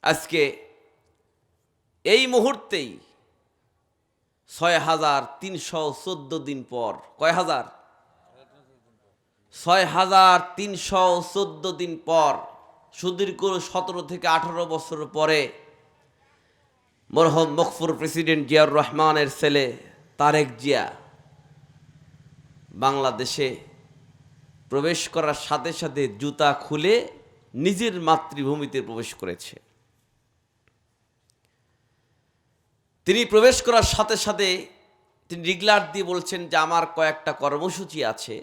আজকে এই মুহূর্তেই ৬,৩১৪ দিন পর, কয় হাজার? ৬,৩১৪ দিন পর, সুদীর্ঘ ১৭ থেকে ১৮ বছর পরে মরহুম মকফুর প্রেসিডেন্ট জিয়াউর রহমানের ছেলে তারেক জিয়া বাংলাদেশে প্রবেশ করার সাথে সাথে জুতা খুলে নিজের মাতৃভূমিতে প্রবেশ করেছে। তিনি প্রবেশ করার সাথে সাথে তিনি ডিক্লার দিয়ে বলছেন যে আমার কয়েকটা কর্মসূচি আছে,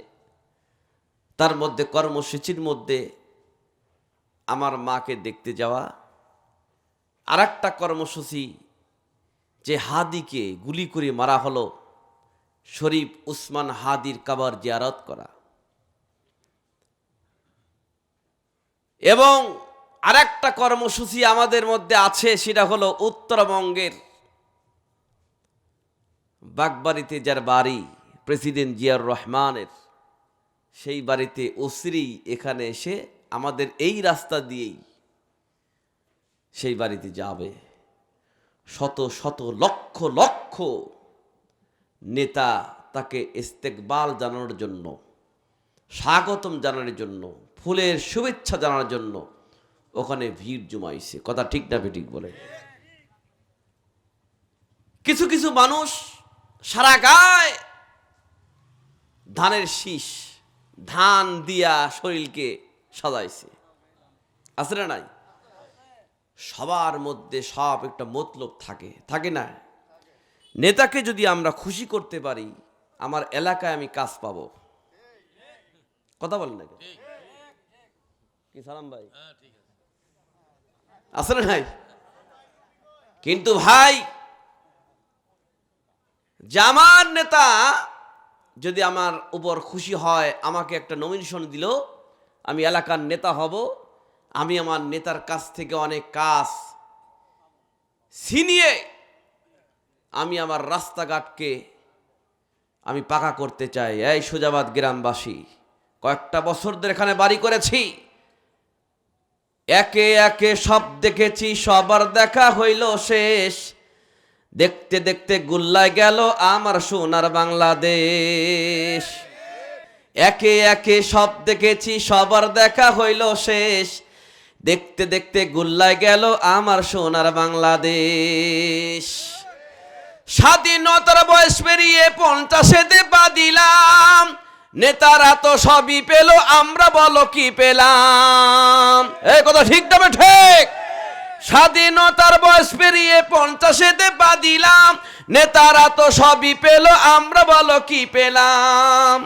তার মধ্যে কর্মসূচির মধ্যে আমার মাকে দেখতে যাওয়া, আর একটা কর্মসূচি যে হাদিকে গুলি করে মারা হলো শরীফ উসমান হাদির কবর জিয়ারত করা, এবং আরেকটা কর্মসূচি আমাদের মধ্যে আছে, সেটা হলো উত্তরবঙ্গের বাগবাড়িতে যার বাড়ি প্রেসিডেন্ট জিয়াউর রহমানের, সেই বাড়িতে ওসিরি এখানে এসে আমাদের এই রাস্তা দিয়েই সেই বাড়িতে যাবে। শত শত লক্ষ লক্ষ নেতা তাকে ইস্তেকবাল জানানোর জন্য, স্বাগতম জানানোর জন্য, ফুলের শুভেচ্ছা জানানোর জন্য ওখানে ভিড় জমাইছে। কথা ঠিক না বেঠিক বলে? কিছু কিছু মানুষ সারা গায়ে ধানের শীষ, ধান দিয়া শরীরকে সাজাইছে, আছে না নাই? সবার মধ্যে সব একটা মতলব থাকে, থাকে না? নেতাকে যদি আমরা খুশি করতে পারি, আমার এলাকায় আমি কাজ পাবো। কথা বলেন না কি সালাম ভাই? আছে না নাই? কিন্তু ভাই, জামার নেতা যদি আমার উপর খুশি হয়, আমাকে একটা নমিনেশন দিল, আমি এলাকার নেতা হব, আমি আমার নেতার কাছ থেকে অনেক কাজ ছিনিয়ে আমি আমার রাস্তাঘাটকে আমি পাকা করতে চাই। এই সোজাবাদ গ্রামবাসী, কয়েকটা বছর ধরে এখানে বাড়ি করেছি, একে একে সব দেখেছি, সবার দেখা হইল শেষ, দেখতে দেখতে গুল্লায় গেল আমার সোনার বাংলাদেশ। একে একে সব দেখেছি, সবার দেখা হইল শেষ, দেখতে দেখতে গুল্লায় গেল আমার সোনার বাংলাদেশ। স্বাধীনতার বয়স পেরিয়ে 50-এ পা দিলাম, নেতারা তো সবই পেল, আমরা বলো কি পেলাম? এই কথা ঠিক না ঠিক? স্বাধীনতার বয়স পেরিয়ে 50-এ পা দিলাম, নেতারা তো সবই পেল, আমরা বলো কি পেলাম?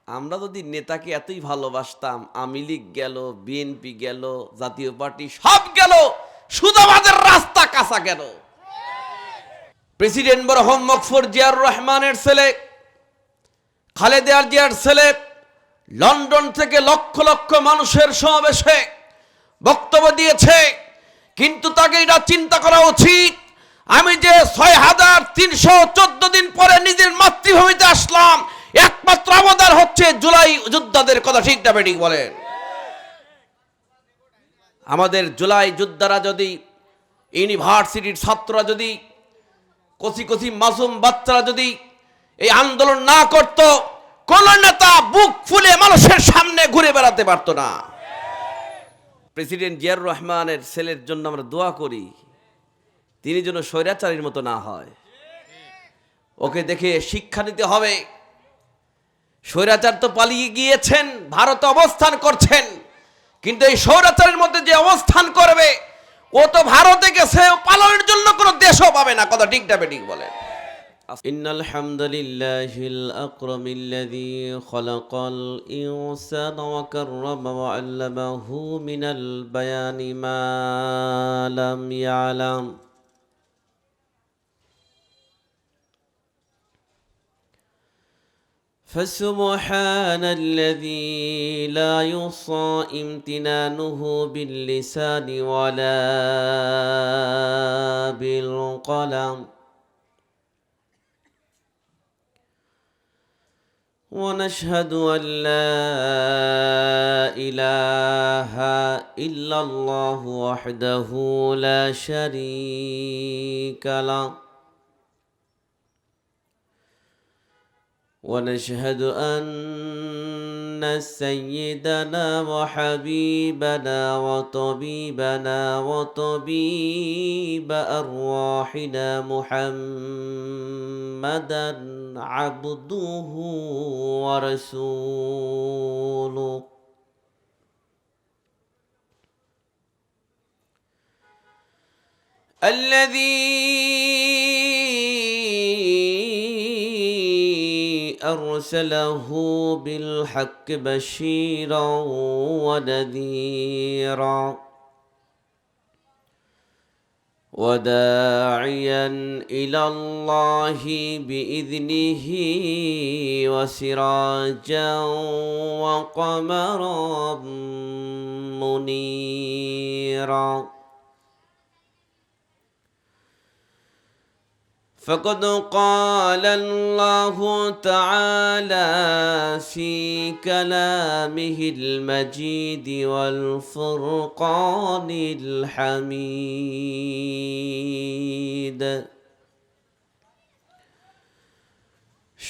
আমরা যদি নেতাকে এতই ভালোবাসতাম, আওয়ামী লীগ গেল, বিএনপি গেল, জাতীয় পার্টি সব গেল, শুধু আমাদের রাস্তা কাঁচা গেল। প্রেসিডেন্ট মরহুম মকফুর জিয়াউর রহমানের ছেলে, খালেদা জিয়ার ছেলে লন্ডন থেকে লক্ষ লক্ষ মানুষের সমাবেশে বক্তব্য দিয়েছে, কিন্তু তাকে এটা চিন্তা করা উচিত, আমি যে ৬,৩১৪ দিন পরে নিজের মাতৃভূমিতে আসলাম, একমাত্র অবদান হচ্ছে জুলাই যোদ্ধাদের। কথা ঠিক না বেঠিক বলেন? আমাদের জুলাই যোদ্ধারা যদি, ইউনিভার্সিটির ছাত্ররা যদি, কচি কচি মাসুম বাচ্চারা যদি এই আন্দোলন না করত, কোন নেতা বুক ফুলে মানুষের সামনে ঘুরে বেড়াতে পারত না। প্রেসিডেন্ট জিয়াউর রহমানের ছেলের জন্য আমরা দোয়া করি, তিনি যেন স্বৈরাচারীর মতো না হয়। ওকে দেখে শিক্ষা নিতে হবে। স্বৈরাচার তো পালিয়ে গিয়েছেন, ভারতে অবস্থান করছেন, কিন্তু এই স্বৈরাচারের মধ্যে যে অবস্থান করবে, ও তো ভারতে গেছে, পালনের জন্য কোনো দেশও পাবে না। কথা ঠিক না বেঠিক বলে? ইন্নাল হামদুলিল্লাহিল আকরামিল্লাযী খালাকাল ইনসানা ওয়া কাররামা ওয়া আল্লামাহু মিনাল বায়ানি মা লাম ইয়ালাম। فسبحان الذي لا يحصى امتنانه باللسان ولا بالقلم، ونشهد أن لا إله إلا الله وحده لا شريك له ونشهد أن سيدنا وحبيبنا وطبيبنا وطبيب أرواحنا محمدا عبده ورسوله الذي أرسله بالحق بشيرا ونذيرا وداعيا إلى الله بإذنه وسراجا وقمرا منيرا فقد قال الله تعالى في كلامه المجيد والفرقان الحميد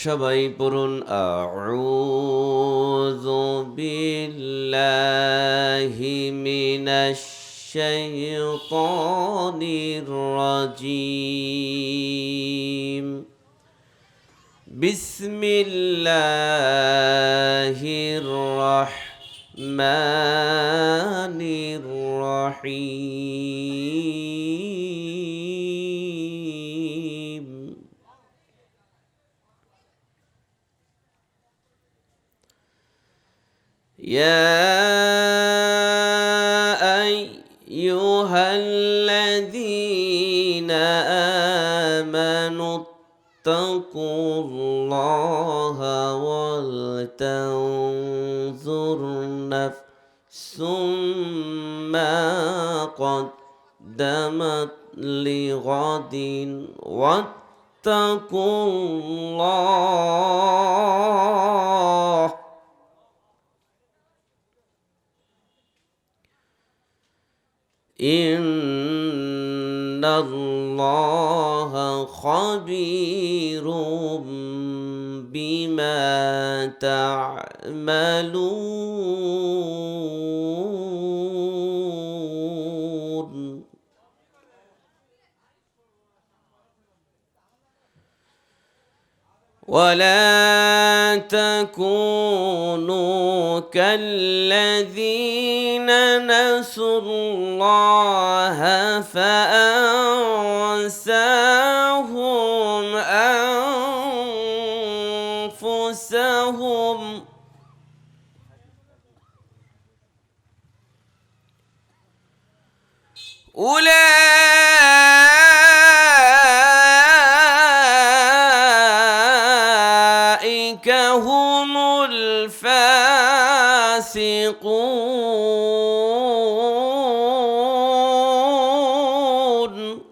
সবাই পড়ুন আউযু বিল্লাহি মিনাশ الشيطان الرجيم بسم الله الرحمن الرحيم يا أيها الذين آمنوا اتقوا الله ولتنظر نفس ما قدمت لغد واتقوا الله إن الله خبير بما تعملون ولا تكونوا كالذين نسوا الله فأنساهم أنفسهم أولئك هم الفاسقون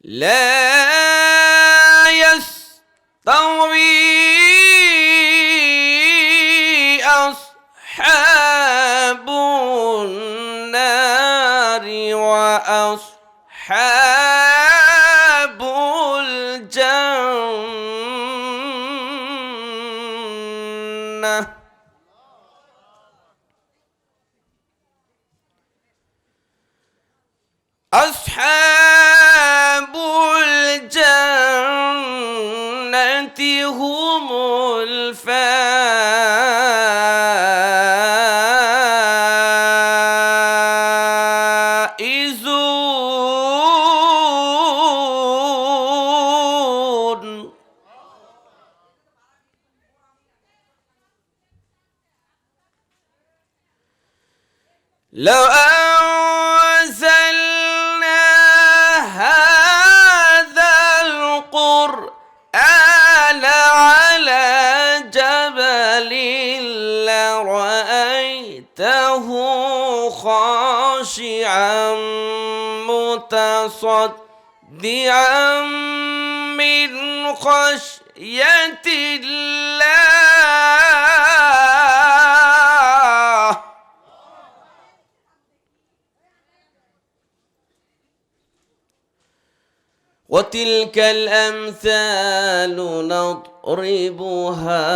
لا يستوي أصحاب النار وأصحاب الجنة أصحاب الجنة هم الفائزون لو أنزلنا هذا القرآن على جبل لرأيته خاشعا متصدعا متصدعا من خشية الله وتلك الأمثال نضربها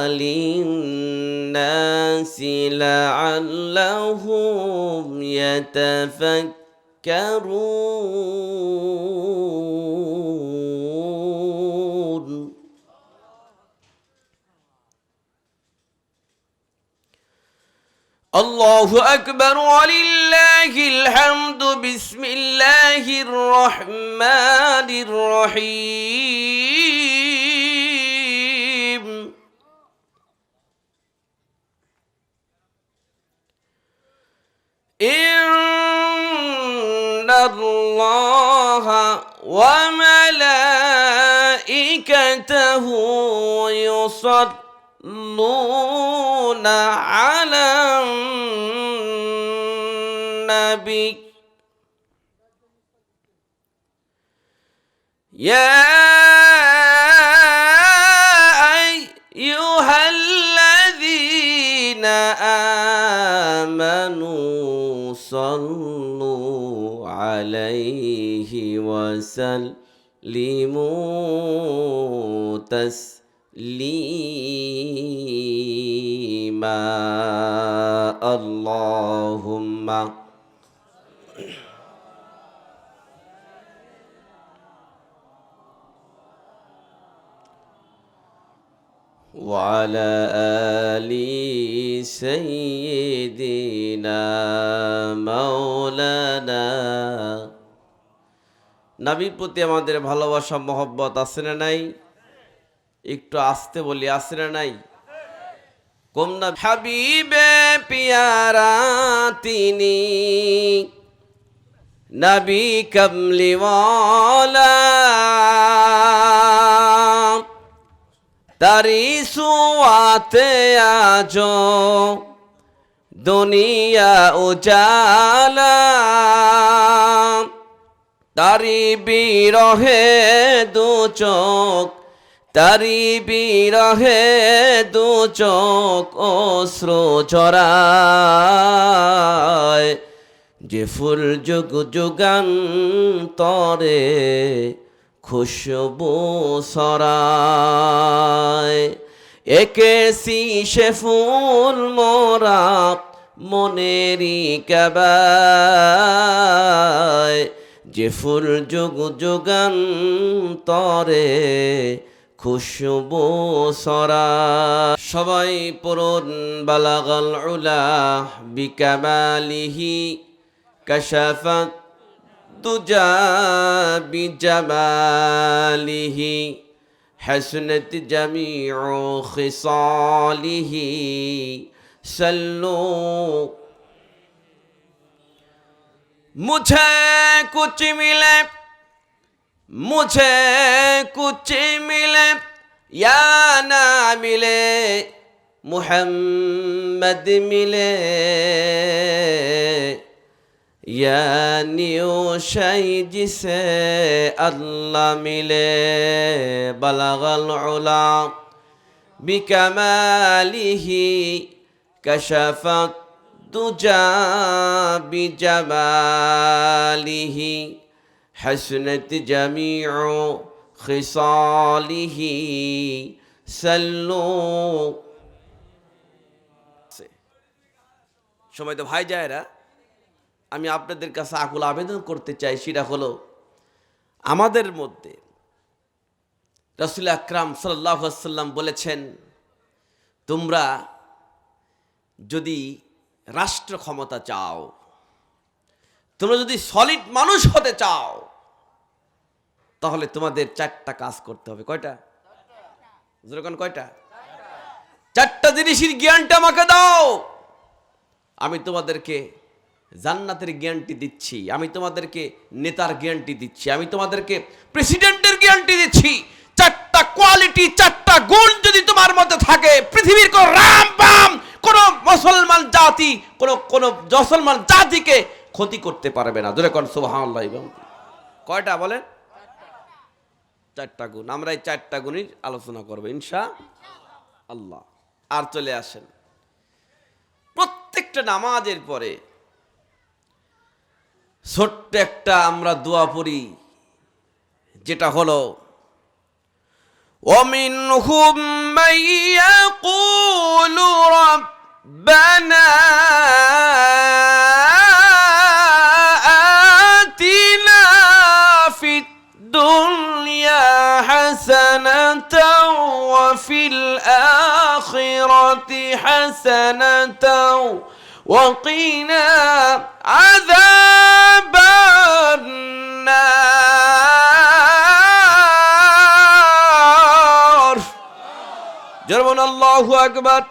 للناس لعلهم يتفكرون الله أكبر ولله الحمد بسم الله الرحمن الرحيم إن الله وملائكته يصلون على النبي يا أيها الذين آمنوا صلوا عليه وسلموا تسليما اللهم وعلى آل سيدنا مولانا নবীর প্রতি আমাদের ভালোবাসা মহব্বত আছে না নাই? একটু আস্তে বলি, আছে না নাই? কম না? হাবিবে পিয়ারা তিনি নবী কমলিওয়ালা তারি সুয়াতে আজো দুনিয়া উজালা তারি বিরহে দু চোখ তারি বিরহে দু চোখ অশ্রু ঝরায় যে ফুল যুগ যুগান্তরে খুশবু ছড়ায় একে সে ফুল মোরা মনেরি কাবায় যে ফুল যুগ যুগান্তরে খুশবু ছড়ায় সবাই পড়ুন বালাগাল উলা বিকামালিহি কাশাফাত তুজা বিজামালিহি حسنت جميع خصاله सल्लू मुझे कुछ मिले या ना मिले मुहम्मद मिले यानी ओ शई जिसे अल्लाह मिले बलगल उला बिकमालिही कशफत दुजा बिजमालिही हसनत जमीउ खिसालिही सल्लू সময় তো ভাই যায়রা আমি আপনাদের কাছে আকুল আবেদন করতে চাই সেটা হলো আমাদের মধ্যে রাসূল আকরাম সাল্লাল্লাহু আলাইহি ওয়াসাল্লাম বলেছেন তোমরা যদি রাষ্ট্র ক্ষমতা চাও তোমরা যদি সলিড মানুষ হতে চাও তাহলে তোমাদের চারটা কাজ করতে হবে কয়টা যেরকম কয়টা চারটা জিনিসের জ্ঞানটা আমাকে দাও আমি তোমাদেরকে জান্নাতের জ্ঞানটি দিচ্ছি আমি তোমাদেরকে নেতার জ্ঞানটি দিচ্ছি আমি তোমাদেরকে প্রেসিডেন্টের জ্ঞানটি দিচ্ছি চারটা কোয়ালিটি চারটা গুণ যদি তোমার মধ্যে থাকে পৃথিবীর কোন রাম বাম কোন মুসলমান জাতি কোন মুসলমান জাতিকে ক্ষতি করতে পারবে না। জোরে কোন সুবহানাল্লাহ। কয়টা বলেন? 4টা গুণ। আমরা এই 4টা গুণই আলোচনা করবো ইনশাআল্লাহ। আর চলে আসেন, প্রত্যেকটা নামাজের পরে ছোট্ট একটা আমরা দোয়া পড়ি, যেটা হলো ومنهم من يقول ربنا آتنا في الدنيا حسنة وفي الآخرة حسنة وقنا عذاب النار। জরবন আল্লাহু আকবার।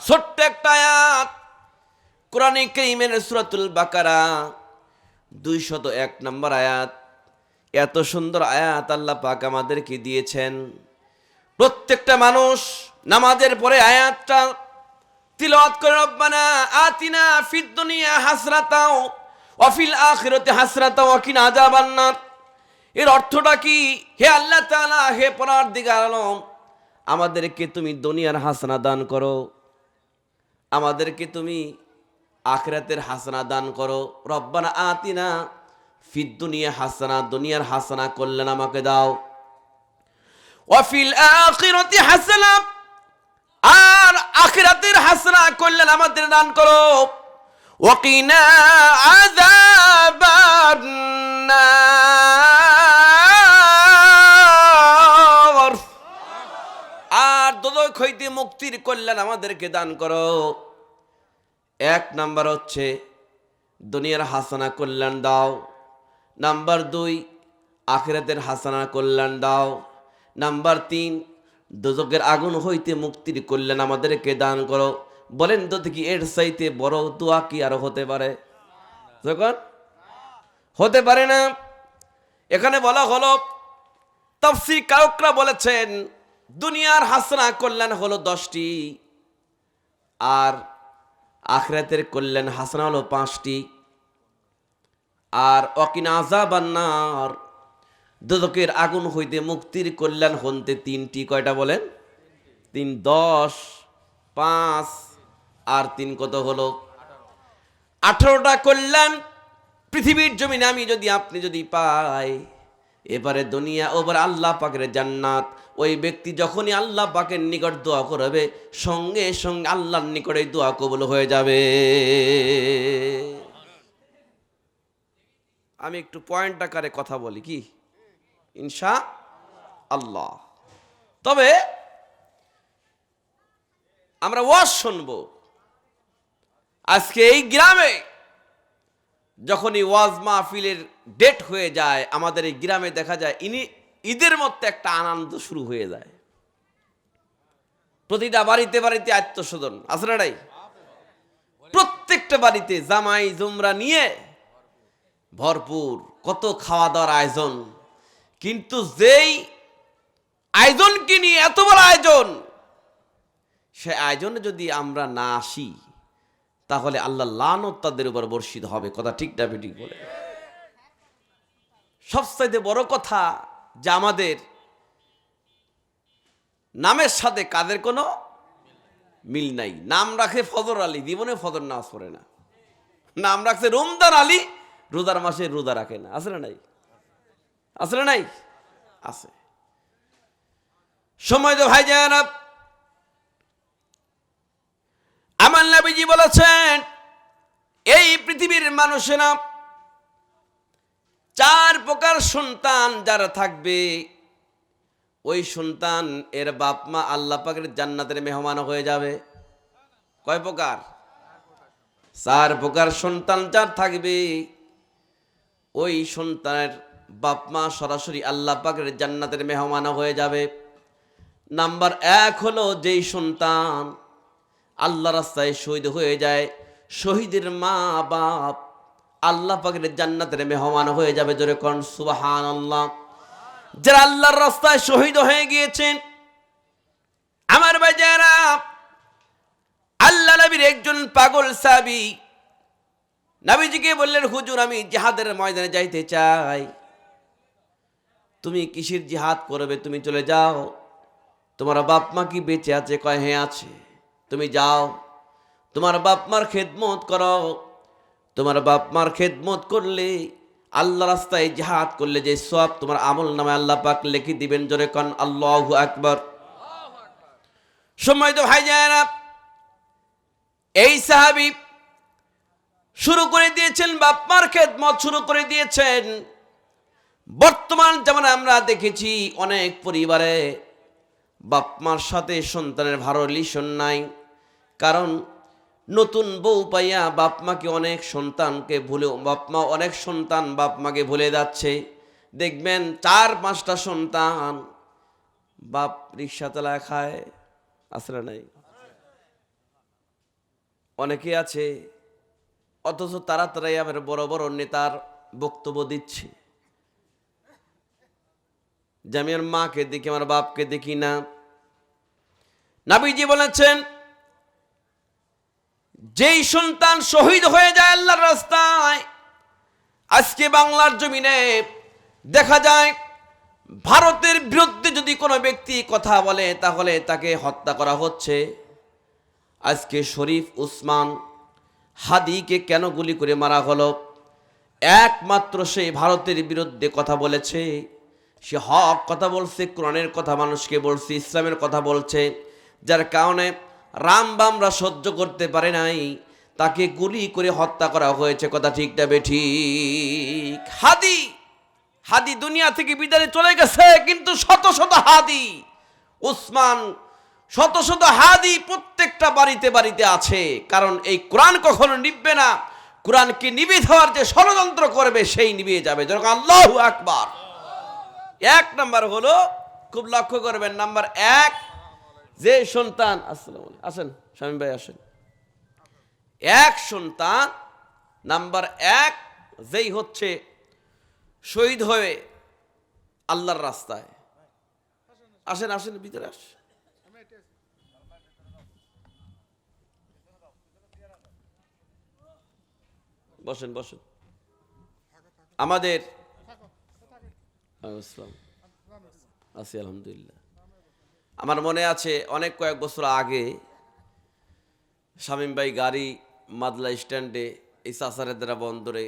ছোট্ট একটা আয়াত, কোরআনে কারীমের সূরাতুল বাকারা 201 নম্বর আয়াত। এত সুন্দর আয়াত আল্লাহ পাক আমাদেরকে দিয়েছেন। প্রত্যেকটা মানুষ নামাজের পরে আয়াতটা তিলাওয়াত করে, রব্বানা আতিনা ফিদ দুনিয়া হাসরাতাও ওয়া ফিল আখিরাতি হাসরাতাও ওয়া কিনা আযাবান নার। এর অর্থটা কি? হে আল্লাহ তাআলা, হে পরওয়ারদিগার আলম, আমাদেরকে তুমি দুনিয়ার হাসানা দান করো, আমাদেরকে তুমি আখিরাতের হাসানা দান করো। রব্বানা আতিনা ফিদ দুনিয়া হাসানা, দুনিয়ার হাসানা কল্যাণ আমাকে দাও। ওয়া ফিল আখিরাতি হাসানা, আর আখিরাতের হাসানা কল্যাণ আমাদের দান করো। ওয়া কিনা আযাবান নার, আর দোজখ হইতে মুক্তির কল্যাণ আমাদেরকে দান করো। 1 নাম্বার হচ্ছে দুনিয়ার হাসানা কল্যাণ দাও। নাম্বার 2 আখিরাতের হাসানা কল্যাণ দাও। নাম্বার 3 দোজখের আগুন হইতে মুক্তির কল্যাণ আমাদেরকে দান করো। বলেন তো দেখি, এর চাইতে বড় দোয়া কি আরো হতে পারে? যখন হতে পারে না। এখানে বলা হলো, তাফসীর কারকরা বলেছেন দুনিয়ার হাসানা কল্যাণ হলো 10টি, আর আখিরাতের কল্যাণ হাসানা হলো 5টি, আর ওয়াকিনা আযাবান নার, দোজখের আগুন হইতে মুক্তির কল্যাণ হতে 3টি। কয়টা বলেন? 3 10 5 আর 3 কত হলো? 18টা কল্যাণ পৃথিবীর জমিনে আমি যদি আপনি যদি পাই, এবারে দুনিয়া ওবার আল্লাহ পাকের জান্নাত। ওই ব্যক্তি যখনই আল্লাহ পাকের নিকট দোয়া করবে, সঙ্গে সঙ্গে আল্লাহর নিকটে দোয়া কবুল হয়ে যাবে। আমি একটু পয়েন্ট আকারে কথা বলি কি ইনশাআল্লাহ। তবে আমরা ওয়াজ শুনবো আজকে এই গ্রামে। যখনই ওয়াজ মাহফিলের ডেট হয়ে যায়, আমাদের এই গ্রামে দেখা যায় ঈদের মধ্যে একটা আনন্দ শুরু হয়ে যায়। প্রতিটা বাড়িতে বাড়িতে আত্মস্বজন আছে না নাই? প্রত্যেকটা বাড়িতে জামাই জুমরা নিয়ে ভরপুর, কত খাওয়া দাওয়ার আয়োজন। কিন্তু যেই আয়োজনকে নিয়ে এত বড় আয়োজন, সে আয়োজনে যদি আমরা না আসি, তাহলে আল্লাহ লানত তাদের উপর বর্ষিত হবে। কথা ঠিক না ঠিক বলে? সবচাইতে বড় কথা যে আমাদের নামের সাথে কাদের কোনো মিল নাই। নাম রাখে ফজর আলী, জীবনে ফজর নামাজ পড়ে না। নাম রাখছে রমজান আলী, রোজার মাসে রোজা রাখে না। আছে না নাই? আছে না নাই? আছে। সময় তো ভাই যায় না। আমার নবীজি বলেছেন, এই পৃথিবীর মানুষেরা 4 প্রকার সন্তান যারা থাকবে, ওই সন্তান এর বাপ মা আল্লাহ পাকের জান্নাতের মেহমান হয়ে যাবে। কয় প্রকার? 4 প্রকার সন্তান যার থাকবে, ওই সন্তানের বাপ মা সরাসরি আল্লাহ পাকের জান্নাতের মেহমান হয়ে যাবে। নাম্বার 1 হলো যেই সন্তান আল্লাহ রাস্তায় শহীদ হয়ে যায়, শহীদের মা বাপ আল্লাহ পাকের জান্নাতের মেহমান হয়ে যাবে। জোরে কোন সুবহানাল্লাহ। যারা আল্লাহর রাস্তায় শহীদ হয়ে গিয়েছেন, আমার ভাইজারা, আল্লাহ নবীর একজন পাগল সাহাবী নবীজিকে বললেন, হুজুর আমি জিহাদের ময়দানে যাইতে চাই। তুমি কিসের জিহাদ করবে? তুমি চলে যাও। তোমার বাপ মা কি বেঁচে আছে? কয় হ্যাঁ আছে। তুমি যাও, তোমার বাপ মার খেদমত করো। তোমার বাপ মার খেদমত করলে, আল্লাহ রাস্তায় জিহাদ করলে যে সওয়াব তোমার আমল নামে আল্লাহ পাক লিখে দিবেন। জোরে কোন আল্লাহু আকবার। সময় তো ভাই যায় না, এই সাহাবী শুরু করে দিয়েছেন, বাপ মার খেদমত শুরু করে দিয়েছেন। বর্তমান জামানায় আমরা দেখেছি অনেক পরিবারে বাপ মার সাথে সন্তানের ভালো রিলেশন নাই। কারণ নতুন বউ পাইয়া বাপ মাকে অনেক সন্তানকে ভুলে, বাপ মা অনেক সন্তান বাপ মাকে ভুলে যাচ্ছে। দেখবেন 4-5টা সন্তান বাপ রিক্সা চালায় খায়, আছে না নাই? অনেকে আছে, অথচ তারাই আবার বড় বড় নেতার বক্তব্য দিচ্ছে যে আমি আমার মাকে দেখি, আমার বাপকে দেখি না। নবীজি বলেছেন, যেই সন্তান শহীদ হয়ে যায় আল্লাহর রাস্তায়, আজকে বাংলার জমিনে দেখা যায় ভারতের বিরুদ্ধে যদি কোনো ব্যক্তি কথা বলে তাহলে তাকে হত্যা করা হচ্ছে। আজকে শরীফ উসমান হাদিকে কেন গুলি করে মারা হলো? একমাত্র সেই ভারতের বিরুদ্ধে কথা বলেছে, সে হক কথা বলছে, কোরআনের কথা মানুষকে বলছে, ইসলামের কথা বলছে, যার কারণে রামবামরা সহ্য করতে পারে নাই, তাকে গুলি করে হত্যা করা হয়েছে। কথা ঠিক না বেঠিক? হাদি দুনিয়া থেকে বিদায় চলে গেছে, কিন্তু শত শত হাদি উসমান, শত শত হাদি প্রত্যেকটা বাড়িতে বাড়িতে আছে। কারণ এই কোরআন কখনো নিভবে না। কোরআনকে নিভে দেওয়ার যে ষড়যন্ত্র করবে সেই নিভে যাবে। যখন আল্লাহু আকবার। 1 নাম্বার হলো, খুব লক্ষ্য করবেন, নাম্বার 1, যে সন্তান, আসসালামু আলাইকুম, আসেন শামীম ভাই আসেন। 1 সন্তান, নাম্বার 1, যেই হচ্ছে শহীদ হয়ে আল্লাহর রাস্তায়। আসেন আসেন ভিতরে আস। বসেন বসেন। আমাদের আছি আলহামদুলিল্লাহ। আমার মনে আছে অনেক কয়েক বছর আগে শামীম ভাই গাড়ি মাদলা স্ট্যান্ডে এই চাচারেদরা বন্দরে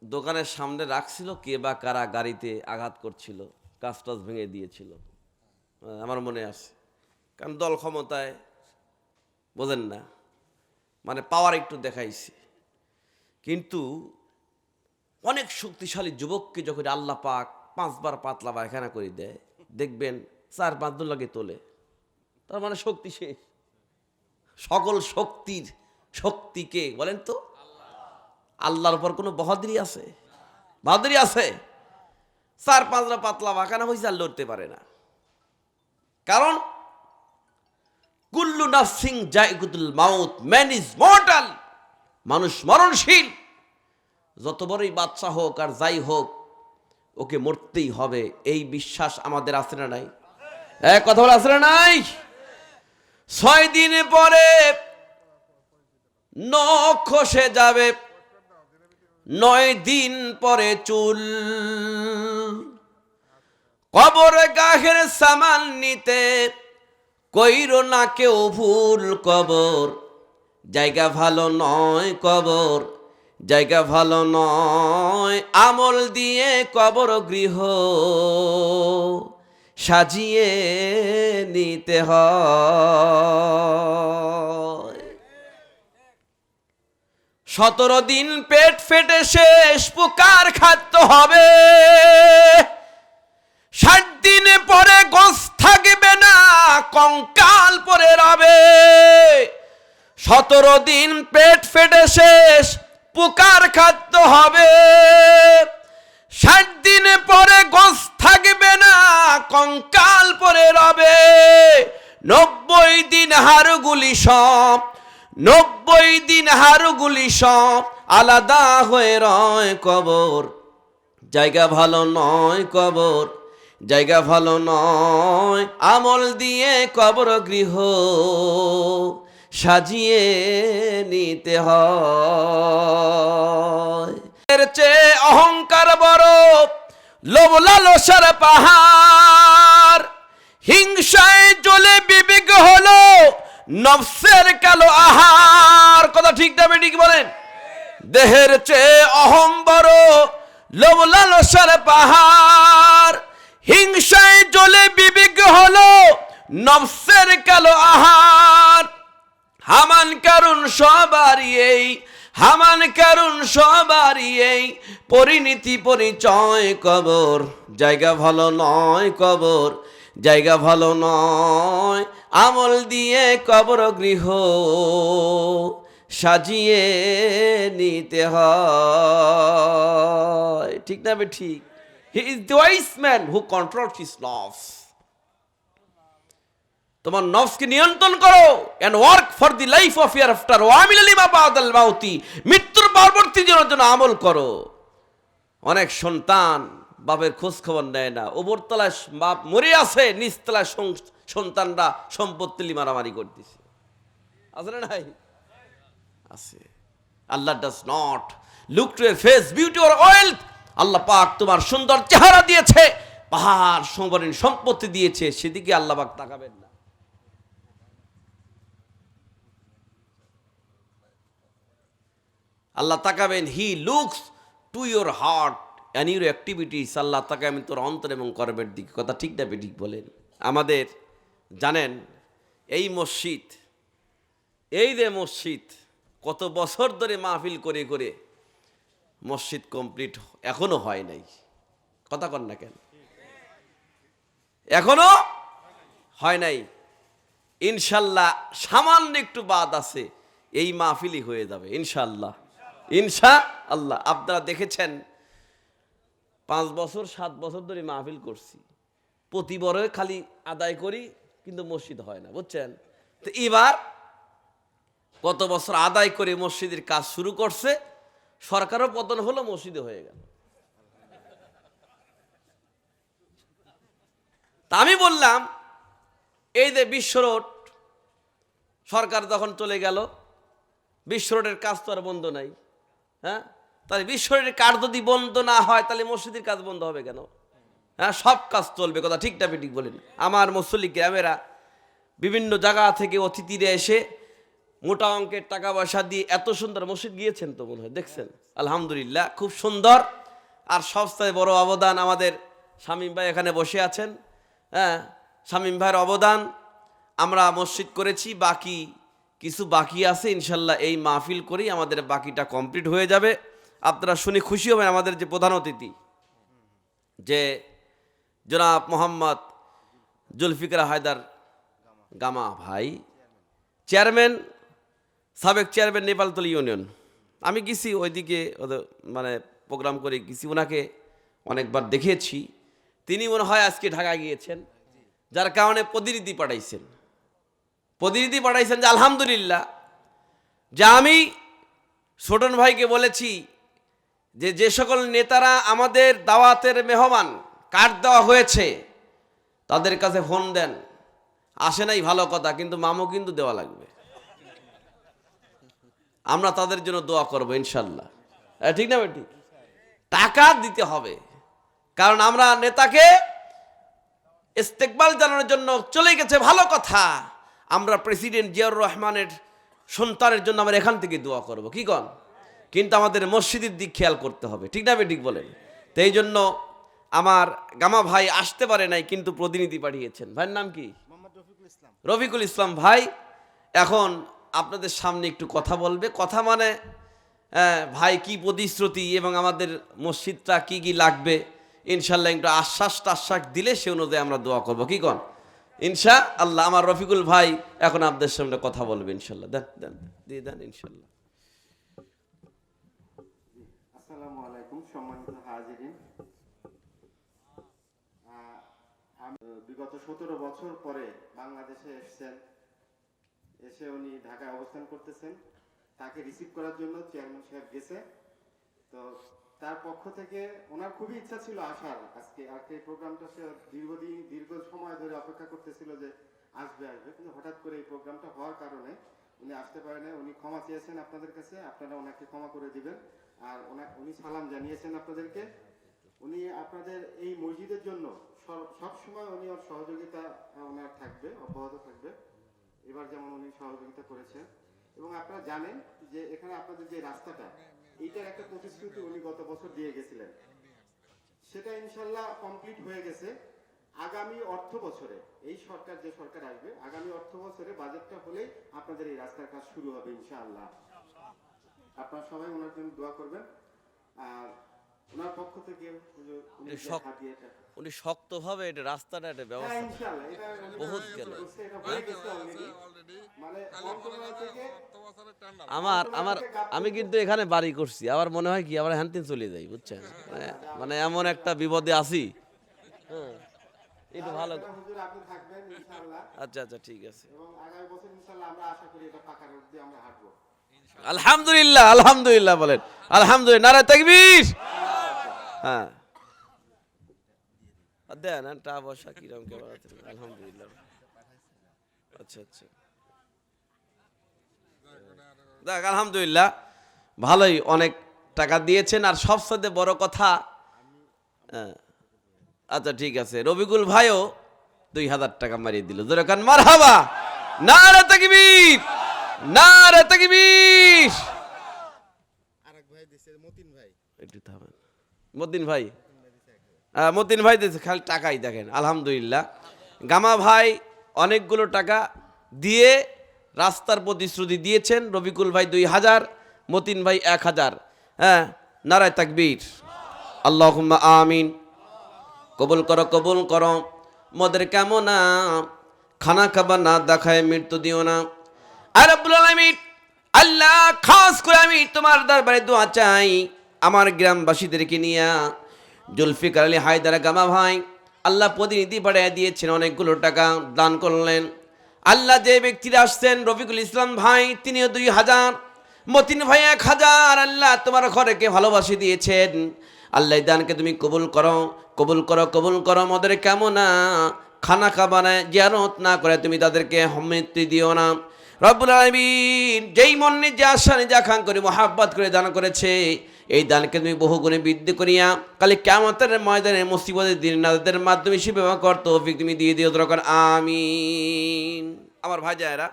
দোকানের সামনে রাখছিল, কে বা কারা গাড়িতে আঘাত করছিল, কাঁচ টাচ ভেঙে দিয়েছিল। আমার মনে আছে, কারণ দল ক্ষমতায়, বোঝেন না, মানে পাওয়ার একটু দেখাইছে। কিন্তু অনেক শক্তিশালী যুবককে যখন আল্লাহ পাক 5 বার পাতলা পায়খানা করে দেয়, দেখবেন 4-5 দিন লাগে তোলে। তার মানে শক্তি শেষ। সকল শক্তিকে বলেন তো আল্লাহর উপর কোনো বাহাদুরি আছে? বাহাদুরি আছে? 4-5টা পাতলা পায়খানা হয়েছে আর লড়তে পারে না। কারণ কুল্লু নাফসিন যায়কুতুল মাউত, ম্যান ইজ মর্টাল, মানুষ মরণশীল। যত বড়ই বাদশা হোক আর যাই হোক, ওকে মরতেই হবে। এই বিশ্বাস আমাদের আছে না নাই? কথা বলে আছে না নাই? 6 দিন পরে নখ খসে যাবে, 9 দিন পরে চুল। কবর গাহের সামান নিতে কইরো না কেউ ভুল। কবর জায়গা ভালো নয়, কবর জায়গা ভালো নয়। আমল দিয়ে কবর গৃহ সাজিয়ে নিতে হয়। 17 দিন পেট ফেটে শেষ, পুকার খাদ্য হবে। 60 দিন পরে গোশ থাকবে না, কঙ্কাল পরে রবে। 17 দিন পেট ফেটে শেষ, পুকার খাদ্য হবে। 60 দিন পরে গোশ থাকবে না, কঙ্কাল পরে রবে। 90 দিন হাড়গুলি সব, 90 দিন হাড়গুলি সব আলাদা হয়ে রয়। কবর জায়গা ভালো নয়, কবর জায়গা ভালো নয়। আমল দিয়ে কবর গৃহ সাজিয়ে নিতে হয়। এর চেয়ে অহংকার বড়, লোভ লালসার পাহাড়, হিংসায় জ্বলে বিবেক হলো নফসের কালো আহার। কথা ঠিক না বেঠিক বলেন? দেহের চেয়ে অহং বড়, লোভ লালসার পাহাড়, হিংসায় জ্বলে বিবেক হলো নফসের কালো আহার। হামান কারণ সবারই এই, হামান কারণ সবারই এই, পরিণীতি পরিচয় কবর, জায়গা ভালো নয় কবর, জায়গা ভালো নয়। আমল দিয়ে কবর গৃহ সাজিয়ে নিতে হয়। ঠিক না বে ঠিক? He is the wise man who controls his নফস। তোমার নফসকে নিয়ন্ত্রণ করো, and work for the life of hereafter, ওয়ামিল লিমা বাদাল মাউতি, মৃত্যুর পরবর্তী জন্য আমল করো। অনেক সন্তান বাপের খোঁজ খবর নেয় না, ওপরতলায় বাপ মরে আছে, নিচতলায় সন্তানরা সম্পত্তি মারামারি করতেছে। আছে না নাই? আছে। Allah does not look to a face, beauty or wealth. Allah পাক তোমার সুন্দর চেহারা দিয়েছে, পাহাড় সমপরিমাণ সম্পত্তি দিয়েছে, সেদিকে আল্লাহ পাক তাকাবেন না। আল্লাহ তাকাবেন, he looks to your heart and your activities. Allah তাকাবেন তোর অন্তর এবং কর্মের দিকে। কথা ঠিক না বেঠিক বলেন? আমাদের জানেন এই মসজিদ, এই যে মসজিদ কত বছর ধরে মাহফিল করে করে মসজিদ কমপ্লিট এখনো হয় নাই। কথা কন না কেন? এখনো হয় নাই। ইনশাল্লাহ সামান্য একটু বাদ আছে, এই মাহফিলই হয়ে যাবে ইনশাল্লাহ, ইনশাআল্লাহ। আপনারা দেখেছেন 5 বছর 7 বছর ধরে মাহফিল করছি, প্রতি বছর খালি আদায় করি, কিন্তু মসজিদ হয় না, বুঝছেন? তো এবার কত বছর আদায় করে মসজিদের কাজ শুরু করছে, সরকারও পতন হলো, মসজিদে হয়ে গেল। তা আমি বললাম, এই যে বিশ্ব রোড সরকার যখন চলে গেল, বিশ্ব রোডের কাজ তো আর বন্ধ নাই। হ্যাঁ, তাহলে বিশ্ব রোডের কাজ যদি বন্ধ না হয়, তাহলে মসজিদের কাজ বন্ধ হবে কেন? হ্যাঁ, সব কাজ চলবে। কথা ঠিক না ঠিক বলেন? আমার মুসল্লি গ্রামেরা বিভিন্ন জায়গা থেকে অতিথিরা এসে মোটা অঙ্কের টাকা পয়সা দিয়ে এত সুন্দর মসজিদ গিয়েছেন, তো মনে হয় দেখছেন, আলহামদুলিল্লাহ খুব সুন্দর। আর সবচেয়ে বড় অবদান আমাদের শামীম ভাই এখানে বসে আছেন। হ্যাঁ, শামীম ভাইয়ের অবদান, আমরা মসজিদ করেছি, বাকি কিছু বাকি আছে, ইনশাল্লাহ এই মাহফিল করেই আমাদের বাকিটা কমপ্লিট হয়ে যাবে। আপনারা শুনে খুশি হবেন, আমাদের যে প্রধান অতিথি যে জনাব মোহাম্মদ জুলফিকার হায়দার গামা ভাই, চেয়ারম্যান, সাবেক চেয়ারম্যান নেপালতলী ইউনিয়ন। আমি গেছি ওইদিকে, মানে প্রোগ্রাম করে গেছি, ওনাকে অনেকবার দেখেছি। তিনি মনে হয় আজকে ঢাকায় গিয়েছেন, যার কারণে প্রতিনিধি পাঠাইছেন যে আলহামদুলিল্লাহ। যা আমি ছোটন ভাইকে বলেছি যে সকল নেতারা আমাদের দাওয়াতের মেহমান কার্ড দেওয়া হয়েছে, তাদের কাছে ফোন দেন। আসে নাই ভালো কথা, কিন্তু মামু কিন্তু দেওয়া লাগবে। আমরা তাদের জন্য দোয়া করবো ইনশাল্লাহ। ঠিক না ঠিক? টাকা দিতে হবে, কারণ আমরা নেতাকে ইস্তেকবাল জানানোর জন্য চলে গেছে, ভালো কথা। আমরা প্রেসিডেন্ট জিয়াউর রহমানের সন্তানের জন্য আমরা এখান থেকে দোয়া করব, কি কন? কিন্তু আমাদের মসজিদের দিক খেয়াল করতে হবে, ঠিক না ঠিক বলেন? তো এই জন্য আমার গামা ভাই আসতে পারে নাই, কিন্তু প্রতিনিধি পাঠিয়েছেন। ভাইয়ের নাম কি? রফিকুল ইসলাম ভাই এখন আপনাদের সামনে একটু কথা বলবে। কথা মানে ভাই কি প্রতিশ্রুতি এবং আমাদের মসজিদটা কি কি লাগবে, ইনশাল্লাহ একটু আশ্বাস দিলে সে অনুযায়ী আমরা দোয়া করবো, কি কন? ইনশাআল্লাহ। আমার রফিকুল ভাই এখন আপনাদের সামনে কথা বলবে ইনশাল্লাহ। দেন দিয়ে দেন ইনশাল্লাহ। আসসালামু আলাইকুম সম্মানিত হাজিরিন। বিগত 17 বছর পরে বাংলাদেশে এসেছেন, এসে উনি ঢাকায় অবস্থান করতেছেন। তাকে রিসিভ করার জন্য চেয়ারম্যান সাহেব গেছে। তো তার পক্ষ থেকে ওনার খুবই ইচ্ছা ছিল আসার আজকে, আর এই প্রোগ্রামটা সে দীর্ঘ সময় ধরে অপেক্ষা করতেছিল যে আসবে, কিন্তু হঠাৎ করে এই প্রোগ্রামটা হওয়ার কারণে উনি আসতে পারেন নাই, উনি ক্ষমা চেয়েছেন আপনাদের কাছে, আপনারা ওনাকে ক্ষমা করে দিবেন। আর উনি সালাম জানিয়েছেন আপনাদেরকে। উনি আপনাদের এই মসজিদের জন্য সব সময় উনি ওর সহযোগিতা ওনার থাকবে, অব্যাহত থাকবে। এবার যেমন উনি সহযোগিতা করেছেন, এবং আপনারা জানেন যে এখানে আপনাদের যে রাস্তাটা, এইটার একটা প্রতিশ্রুতি উনি গত বছর দিয়ে গেছিলেন, সেটা ইনশাল্লাহ কমপ্লিট হয়ে গেছে। আগামী অর্থ বছরে, এই সরকার যে সরকার আসবে, আগামী অর্থ বছরে বাজেটটা হলেই আপনাদের এই রাস্তার কাজ শুরু হবে ইনশাআল্লাহ। আপনারা সবাই ওনার জন্য দোয়া করবেন। আর ওনার পক্ষ থেকে উনি শক্তভাবে এটা রাস্তাটা একটা ব্যবস্থা ইনশাআল্লাহ এটা বহুত গেল। এটা হয়ে গেছে অলরেডি, মানে মন্ত্রণালয় থেকে আমার আমি কিন্তু এখানে বাড়ি করছি, আবার মনে হয় কি আবার হ্যান্তিন চলে যাই, বুঝছেন? মানে এমন একটা বিপদে আছি। হ্যাঁ, একটু ভালো। হুজুর আপনি থাকবেন ইনশাআল্লাহ। আচ্ছা আচ্ছা, ঠিক আছে। এবং আগামী বছর ইনশাআল্লাহ আমরা আশা করি এটা পাকা রোড দিয়ে আমরা হাঁটবো। আলহামদুলিল্লাহ, আলহামদুলিল্লাহ বলেন। আলহামদুলিল্লাহ, নারে তাকবীর। হ্যাঁ, দেন টাকা পয়সা কিরকম কে বাড়াতে। আলহামদুলিল্লাহ। আচ্ছা আচ্ছা, দেখ আলহামদুলিল্লাহ ভালোই, অনেক টাকা দিয়েছেন। আর সবচেয়ে বড় কথা, আচ্ছা ঠিক আছে, রবিকুল ভাইও 2000 টাকা মারিয়ে দিল। জোরে কান মারহাবা, নারে তাকবীর, নারে তাকবীর। আরেক ভাই দিছে মতিন ভাই, একটু থামেন। মতিন ভাই, মতিন ভাই দিয়েছে, খালি টাকাই দেখেন। আলহামদুলিল্লাহ, গামা ভাই অনেকগুলো টাকা দিয়ে রাস্তার প্রতিশ্রুতি দিয়েছেন। রবিকুল ভাই 2000, মতিন ভাই 1000। হ্যাঁ, নারায় তাকবীর, আল্লাহুম্মা আমিন। কবুল করো, কবুল করো। মদের কেমন না খানা খাবার না দেখায় মৃত্যু দিও না। আর রব্বুল আলামিন আল্লাহ, খাস করে আমি তোমার দরবারে দোয়া চাই আমার গ্রামবাসীদেরকে নিয়ে। জুলফিকার আলী হায়দার গামা ভাই আল্লাহ প্রতিনিধি পাঠিয়ে দিয়েছেন, অনেকগুলো টাকা দান করলেন। আল্লাহ, যে ব্যক্তিরা আসছেন, রফিকুল ইসলাম ভাই তিনিও 2000, মতিন ভাই 1000। আল্লাহ, তোমার ঘরেকে ভালোবাসি দিয়েছেন। আল্লাহ, দানকে তুমি কবুল করো, কবুল করো, কবুল করো। মদের কেমন না খানা খাবারে জিয়ারত না করে তুমি তাদেরকে মৃত্যু দিও না। রব্বুল আলামিন যেই মনে যে আশা নিজে আকাঙ্ক্ষা করে মহাব্বত করে দান করেছে, এই দানকে তুমি বহু গুণে বৃদ্ধি করিয়া কালি কিয়ামতের ময়দানে মুসিবতের দিন নাদের মাধ্যমে সেবা করতে তৌফিক তুমি দিয়ে দিও। দরকার আমিন। আমার ভাই যায়রা,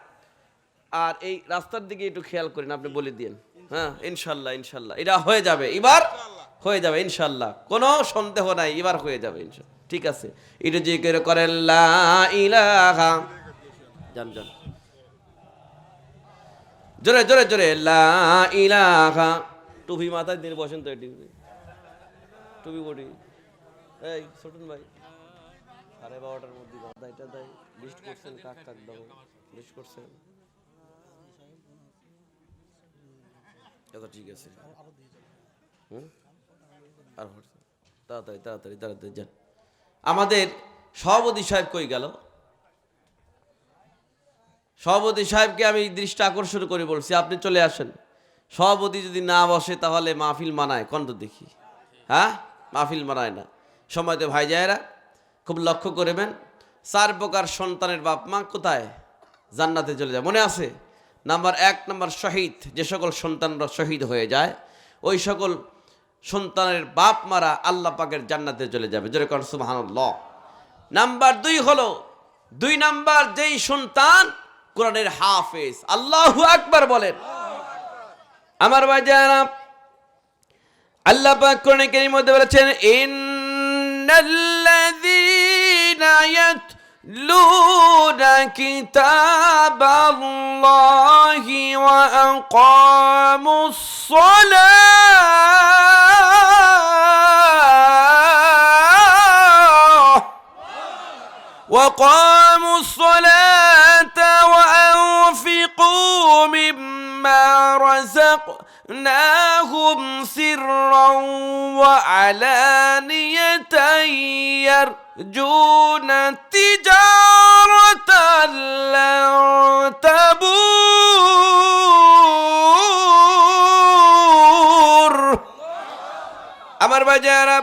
আর এই রাস্তার দিকে একটু খেয়াল করেন, আপনি বলে দিন। হ্যাঁ, ইনশাল্লাহ, ইনশাল্লাহ এটা হয়ে যাবে, এবার হয়ে যাবে ইনশাল্লাহ, কোনো সন্দেহ নাই, এবার হয়ে যাবে ইনশাল্লাহ। ঠিক আছে, এটা জিকির করেন লা ইলাহা, জান জান জোরে জোরে জোরে, লা ইলাহা। টুপি মাথায় দিয়ে বসেন তো, টুপি বডি। এই ছোটন ভাই, 12:30টার মধ্যে এটা দেয় লিস্ট করছেন, কাক কাক দাও লিস্ট করছেন। আচ্ছা ঠিক আছে, আর তাড়াতাড়ি তাড়াতাড়ি তাড়াতাড়ি যান। আমাদের সভাপতি সাহেব কই গেল? সভাপতি সাহেবকে আমি দৃষ্টি আকর্ষণ করে বলছি, আপনি চলে আসেন। সভাপতি যদি না বসে তাহলে মাহফিল মানায় কোন তো দেখি? হ্যাঁ, মাহফিল মানায় না। সময়তে ভাই যায়রা খুব লক্ষ্য করবেন, 4 প্রকার সন্তানের বাপ মা কোথায় জান্নাতে চলে যায়, মনে আছে? নাম্বার 1 নাম্বার শহীদ, যে সকল সন্তানরা শহীদ হয়ে যায় ওই সকল সন্তানের বাপ মারা আল্লাহ পাকের জান্নাতে চলে যাবে। যেরকম সুবহানাল্লাহ। নাম্বার 2 হলো, 2 নাম্বার যেই সন্তান কোরআনের হাফেজ। আল্লাহু আকবার বলেন। আমার ভাই যারা, আল্লাহ পাক কোরআনে কারীমের মধ্যে বলেছেন, ইন্নাল্লাযীনা ইয়াতলুনা কিতাবাল্লাহি ওয়া আকামুস সালাহ وقاموا الصلاة وأنفقوا مما رزقناهم سرا وعلانية يرجون تجارة لن تبور। আমার বাজারা,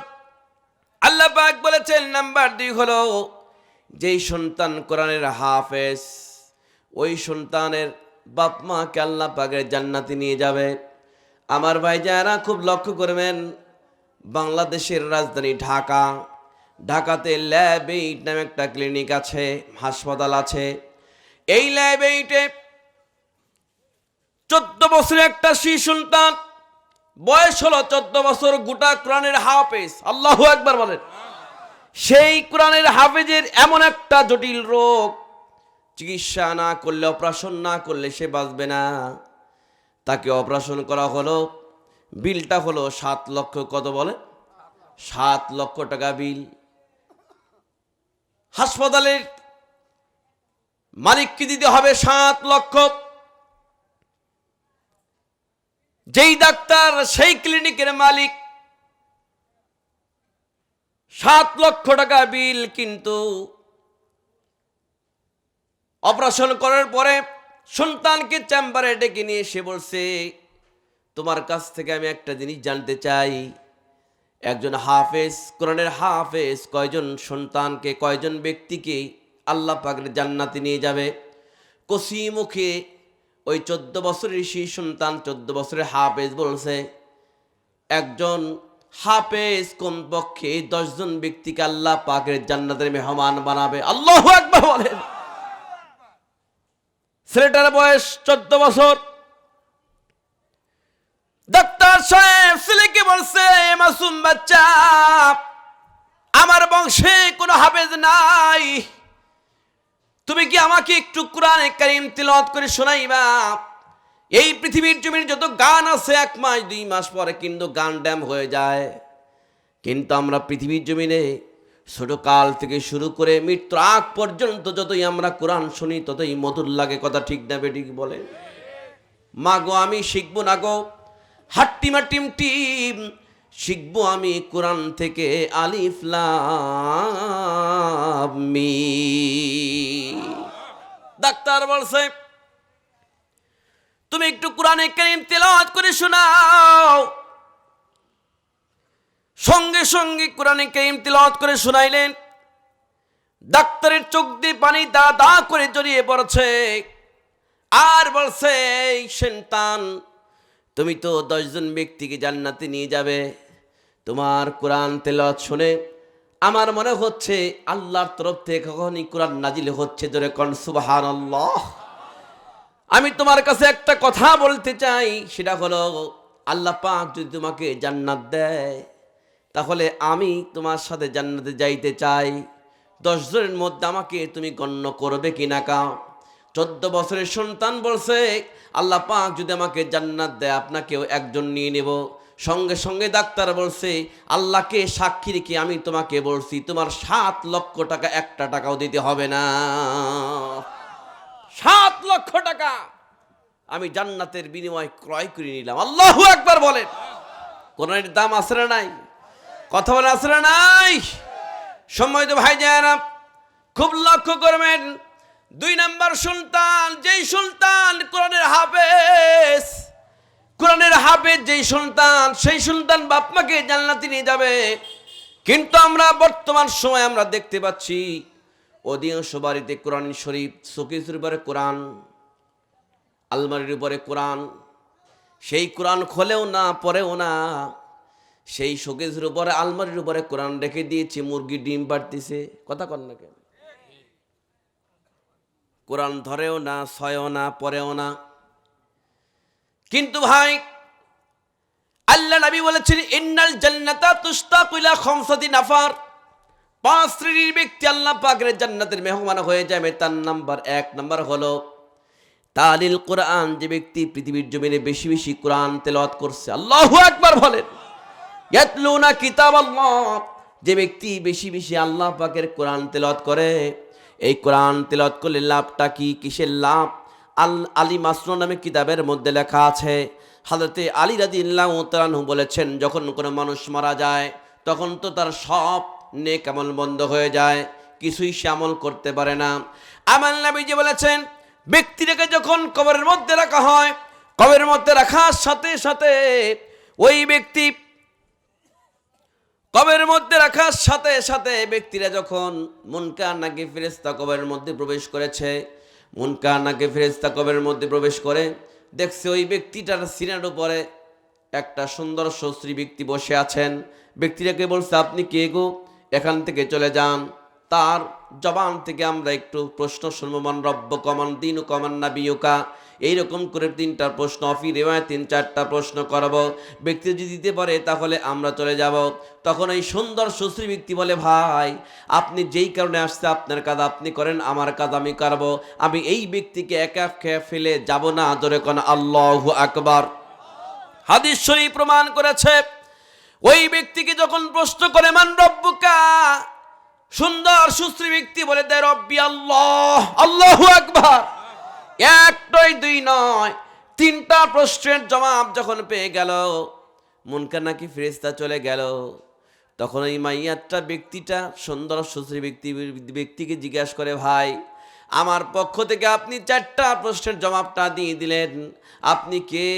আল্লাহ পাক বলেছেন নাম্বার 2 হলো, যেই সন্তান কোরআনের হাফেজ ওই সন্তানের বাপ মাকে আল্লাহ পাকের জান্নাতে নিয়ে যাবে। আমার ভাই যারা খুব লক্ষ্য করবেন, বাংলাদেশের রাজধানী ঢাকা, ঢাকাতে ল্যাব 8 নামে একটা ক্লিনিক আছে, হাসপাতাল আছে। এই ল্যাব 8-এ 14 বছরের একটা শিশু সন্তান, বয়স হলো 14 বছর, গোটা কোরআনের হাফেজ। আল্লাহু আকবার বলেন। সেই কোরআনের হাফেজের এমন একটা জটিল রোগ, চিকিৎসা না করলে, অপারেশন না করলে সে বাঁচবে না। তাকে অপারেশন করা হলো, বিলটা হলো 7 লক্ষ। কত বলে? 7 লক্ষ টাকা বিল। হাসপাতালের মালিককে দিতে হবে 7 লক্ষ। যেই ডাক্তার, সেই ক্লিনিকের মালিক, 7 লক্ষ টাকা বিল। কিন্তু অপারেশন করার পরে সন্তানকে চেম্বারে ডেকে নিয়ে এসে বলছে, তোমার কাছ থেকে আমি একটা জিনিস জানতে চাই, একজন হাফেজ, কোরআনের হাফেজ কয়জন সন্তানকে, কয়জন ব্যক্তিকে আল্লাহ পাকের জান্নাতে নিয়ে যাবে? কসি মুখে ওই 14 বছরের সেই সন্তান, 14 বছরের হাফেজ বলছে, একজন হাফেজ কমপক্ষে 10 জন ব্যক্তিকে আল্লাহ পাকের জান্নাতের মেহমান বানাবে। আল্লাহু আকবার বলেন। ছেলেটার বয়স 14 বছর। ডাক্তার সাহেব ছেলেকে বলছে, মাসুম বাচ্চা, আমার বংশে কোনো হাফেজ নাই, তুমি কি আমাকে একটু কোরআনে কারীম তিলাওয়াত করে শোনাইবা? এই পৃথিবীর জমির যত গান আছে 1 মাস 2 মাস পরে কিন্তু গান ড্যাম হয়ে যায়। কিন্তু আমরা পৃথিবীর জমিনে ছোট কাল থেকে শুরু করে মৃত্যুর আগ পর্যন্ত যতই আমরা কোরআন শুনি ততই মধুর লাগে। কথা ঠিক না বেঠিক বলে? মা গো, আমি শিখবো না গো, হাট্টিমা টিম টিম শিখবো আমি কোরআন থেকে আলিফ লাম মিম। ডাক্তার বলছে, তুমি একটু কোরআনে কারীম তেলাওয়াত করে শোনাও। সঙ্গে সঙ্গে কোরআনে কারীম তেলাওয়াত করে শোনাইলেন। ডাক্তারের চোখ দিয়ে পানি দা দা করে জড়িয়ে পড়ছে, আর বলছে, এই সন্তান, তুমি তো 10 জন ব্যক্তিকে জান্নাতে নিয়ে যাবে। তোমার কোরআন তেলাওয়াত শুনে আমার মনে হচ্ছে আল্লাহর তরফ থেকে কখনই কোরআন নাজিল হচ্ছে। জোরে কোন সুবহানাল্লাহ। আমি তোমার কাছে একটা কথা বলতে চাই, সেটা হলো আল্লাহ পাক যদি তোমাকে জান্নাত দেয়, তাহলে আমি তোমার সাথে জান্নাতে যাইতে চাই। 10 জনের মধ্যে আমাকে তুমি গণ্য করবে কিনা? কাও 14 বছরের সন্তান বলছে, আল্লাহ পাক যদি আমাকে জান্নাত দেয়, আপনাকেও একজন নিয়ে নেব। সঙ্গে সঙ্গে ডাক্তার বলছে, আল্লাহকে সাক্ষী রেখে আমি তোমাকে বলছি, তোমার 7 লক্ষ টাকা একটা টাকাও দিতে হবে না। 7 লক্ষ টাকা আমি জান্নাতের বিনিময়ে ক্রয় করে নিলাম। আল্লাহু আকবার বলেন। কোরআনের দাম আছে না নাই? কথা বলে আছে না নাই? সম্মানিত ভাইজান, খুব লক্ষ্য করবেন, 2 নম্বর সন্তান, যেই সন্তান কোরআনের হাফেজ, কোরআনের হাফেজ যেই সন্তান, সেই সন্তান বাপ মাকে জান্নাতে নিয়ে যাবে। কিন্তু আমরা বর্তমান সময় আমরা দেখতে পাচ্ছি অধিকাংশ বাড়িতে কোরআন শরীফ, শোকেসের উপরে কোরআন, আলমারির উপরে কোরআন, সেই কোরআন খোলেও না, পড়েও না। সেই শোকেসের উপরে, আলমারির উপরে কোরআন রেখে দিয়েছে, মুরগি ডিম পাড়তেছে। কথা কন না কেন? কোরআন ধরেও না, ছয়ও না, পড়েও না। কিন্তু ভাই, আল্লাহ নবী বলেছেন, ইন্নাল জান্নাতা তুশতাকু ইলা 5 নাফার, 5 শ্রেণীর ব্যক্তি আল্লাহ পাকের জান্নাতের মেহমান হয়ে যাবে। তার নাম্বার 1 নাম্বার হলো তালিল কোরআন, যে ব্যক্তি পৃথিবীর জমিনে বেশি বেশি কোরআন তেলাওয়াত করছে। আল্লাহু আকবার বলেন। ইয়াতলুনা কিতাবাল্লাহ, যে ব্যক্তি বেশি বেশি আল্লাহ পাকের কোরআন তেলাওয়াত করে। এই কোরআন তেলাওয়াত করলে লাভটা কি? কিসের লাভ? আলী মাসনুন নামে কিতাবের মধ্যে লেখা আছে, হযরতে আলী রাদিয়াল্লাহু তাআলা আনহু বলেছেন, যখন কোনো মানুষ মারা যায় তখন তো তার সব নেক আমল বন্ধ হয়ে যায়, কিছুই সে আমল করতে পারে না। আমার নবীজি বলেছেন, ব্যক্তিটাকে যখন কবরের মধ্যে রাখা হয়, কবরের মধ্যে রাখার সাথে সাথে ওই ব্যক্তি, কবরের মধ্যে রাখার সাথে সাথে ব্যক্তিরা যখন মুনকার নাকির ফেরেশতা কবরের মধ্যে প্রবেশ করেছে, মুনকার নাকির ফেরেশতা কবরের মধ্যে প্রবেশ করে দেখছে ওই ব্যক্তিটার সিনার উপরে একটা সুন্দর সুশ্রী ব্যক্তি বসে আছেন। ব্যক্তিটাকে বলছে, আপনি কে গো, এখান থেকে চলে যান। তার জবান থেকে আমরা একটু প্রশ্ন শুনবো, মান রব্বুকা মান দীনুকা মান নাবিয়ুকা, এইরকম করে 3টা প্রশ্ন, অফি রিওয়ায়াত 3-4টা প্রশ্ন করাবো। ব্যক্তি যদি দিতে পারে তাহলে আমরা চলে যাব। তখন এই সুন্দর সুশ্রী ব্যক্তি বলে, ভাই আপনি যেই কারণে আসছে আপনার কাজ আপনি করেন, আমার কাজ আমি করব। আমি এই ব্যক্তিকে একা খেয়ে ফেলে যাব না। জোরে কোন আল্লাহু আকবার। হাদিস শরীফ প্রমাণ করেছে, ওই ব্যক্তিকে যখন প্রশ্ন করে মান রব্বুকা, সুন্দর সুশ্রী ব্যক্তি বলে দেয় রব্বি আল্লাহ, আল্লাহু আকবার। 1 নয় 2 নয় 3টা প্রশ্নের জবাব যখন পেয়ে গেল, মুনকার নাকির ফেরেশতা চলে গেল। তখন এই মাইয়াতটা ব্যক্তিটা সুন্দর সুশ্রী ব্যক্তিকে জিজ্ঞাসা করে, ভাই আমার পক্ষ থেকে আপনি 4টা প্রশ্নের জবাবটা দিয়ে দিলেন, আপনি কে,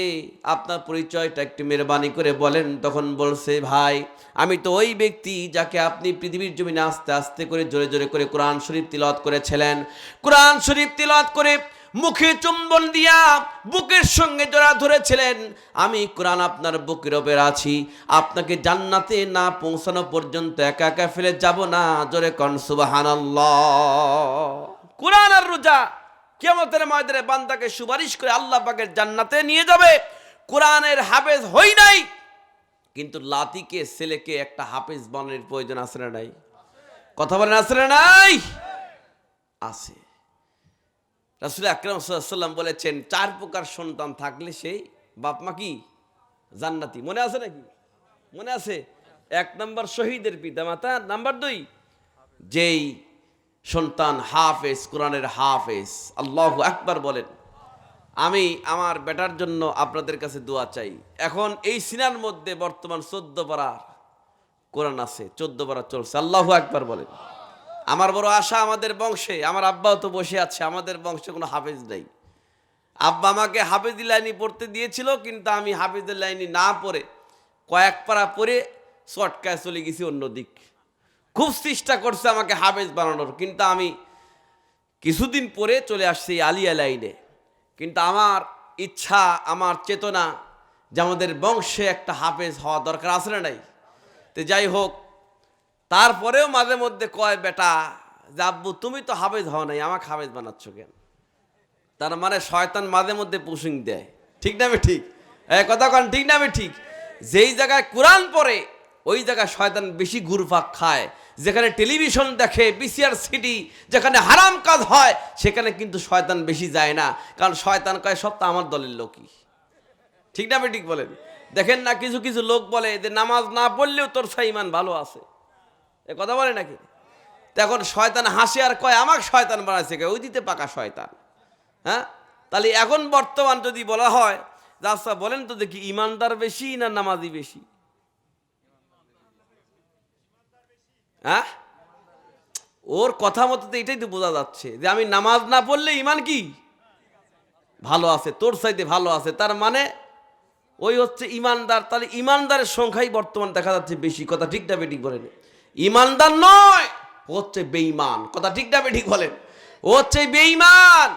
আপনার পরিচয়টা একটু মেহরবানি করে বলেন। তখন বলছে, ভাই আমি তো ওই ব্যক্তি যাকে আপনি পৃথিবীর জমিনে আস্তে আস্তে করে জোরে জোরে করে কোরআন শরীফ তিলাওয়াত করেছিলেন। কোরআন শরীফ তিলাওয়াত করে মুখে চুম্বন দিয়া বুকের সঙ্গে জড়া ধরেছিলেন। আমি কোরআন আপনার বুকের ওপর আছি, আপনাকে জান্নাতে না পৌঁছানো পর্যন্ত একা একা ফেলে যাব না। জোরে কোন সুবহানাল্লাহ। কোরআন আর রোজা কিয়ামতের ময়দানে বান্দাকে সুপারিশ করে আল্লাহ পাকের জান্নাতে নিয়ে যাবে। কোরআনের হাফেজ হই নাই, কিন্তু লাতিকে ছেলেকে একটা হাফেজ বানানোর প্রয়োজন আছে না নাই? কথা বলেন, আছে না নাই? আছে। রাসূল আকরাম সাল্লাল্লাহু আলাইহি ওয়াসাল্লাম বলেছেন, 4 প্রকার সন্তান থাকলে সেই বাপ মা কি জান্নাতি। মনে আছে নাকি? মনে আছে? 1 নম্বর শহীদের পিতা মাতা, নাম্বার 2 যেই সন্তান হাফেজ, কোরআনের হাফেজ। আল্লাহু আকবার বলেন। আমি আমার বেটার জন্য আপনাদের কাছে দোয়া চাই। এখন এই সিনার মধ্যে বর্তমান 14 পারা কোরআন আছে, 14 পারা চলছে। আল্লাহু আকবার বলেন। আমার বড় আশা, আমাদের বংশে, আমার আব্বাও তো বসে আছে, আমাদের বংশে কোনো হাফেজ নেই। আব্বা আমাকে হাফেজি লাইনি পড়তে দিয়েছিল, কিন্তু আমি হাফেজের লাইনি না পড়ে কয়েক পারা পড়ে শর্টকায় চলে গেছি অন্যদিক। খুব চেষ্টা করছে আমাকে হাফেজ বানানোর, কিন্তু আমি কিছুদিন পরে চলে আসছি আলিয়া লাইনে। কিন্তু আমার ইচ্ছা, আমার চেতনা যে আমাদের বংশে একটা হাফেজ হওয়া দরকার আছে না নাই? তো যাই হোক, তারপরেও মাঝে মধ্যে কয় বেটা যে আব্বু তুমি তো হাফেজ হও নাই, আমাকে হাফেজ বানাচ্ছ কেন? তার মানে শয়তান মাঝে মধ্যে পুশিং দেয়। ঠিক না আমি ঠিক? কথা কন, ঠিক না আমি ঠিক? যেই জায়গায় কোরআন পড়ে ওই জায়গায় শয়তান বেশি ঘুরপাক খায়। যেখানে টেলিভিশন দেখে, বিসিআর সিডি, যেখানে হারাম কাজ হয় সেখানে কিন্তু শয়তান বেশি যায় না, কারণ শয়তান কয় সব তো আমার দলের লোকই। ঠিক না আমি ঠিক বলেন? দেখেন না, কিছু কিছু লোক বলে যে নামাজ না পড়লেও তোর ইমান ভালো আছে, এ কথা বলে নাকি? তো এখন শয়তান হাসে আর কয় আমাকে শয়তান বানাইছে কে? ওই দিতে পাকা শয়তান। হ্যাঁ, তাহলে এখন বর্তমান যদি বলা হয় যে আচ্ছা বলেন তো দেখি, ইমানদার বেশি না নামাজি বেশি? হ্যাঁ, ওর কথা মতো তো এটাই তো বোঝা যাচ্ছে যে আমি নামাজ না পড়লে ইমান কি ভালো আছে, তোর চাইতে ভালো আছে, তার মানে ওই হচ্ছে ইমানদার। তাহলে ইমানদারের সংখ্যাই বর্তমান দেখা যাচ্ছে বেশি। কথা ঠিক না বেঠিক বলেন? ইমানদার নয়, ও হচ্ছে বেঈমান। কথা ঠিক না বেঠিক বলেন? ও হচ্ছে বেঈমান।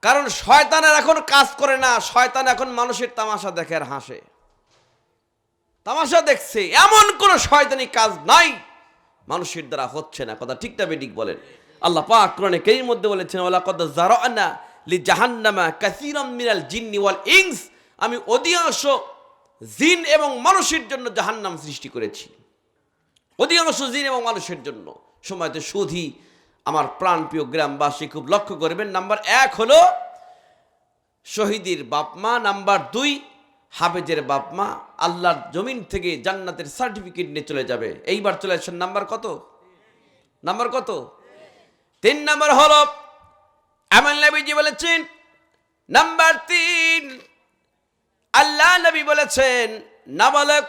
কারণ শয়তানের এখন কাজ করে না, শয়তান এখন মানুষের তামাশা দেখে আর হাসে। তামাশা দেখছে, এমন কোন শয়তানি কাজ নাই মানুষের দ্বারা হচ্ছে না। কথা ঠিক না বেঠিক বলেন? আল্লাহ পাক কোরআনে কারীমের মধ্যে বলেছেন, ওয়ালাকাদ যারানা লিজাহান্নামা কাসীরাম মিনাল জিন্নি ওয়াল ইনস, আমি অধিকাংশ জিন এবং মানুষের জন্য জাহান্নাম সৃষ্টি করেছি। অধিকাংশ জিন এবং মানুষের জন্য। সময়তে সুধী আমার প্রাণপ্রিয় গ্রামবাসী খুব লক্ষ্য করবেন, নাম্বার 1 হলো শহীদের বাপমা, নাম্বার 2 হাফেজের বাপমা আল্লাহর জমিন থেকে জান্নাতের সার্টিফিকেট নিয়ে চলে যাবে। এইবার চলে আসছেন নাম্বার কত? নাম্বার কত? 3 নাম্বার হলো আমার নবীজি বলেছেন, নাম্বার 3 আল্লাহ নবী বলেছেন, নাবালক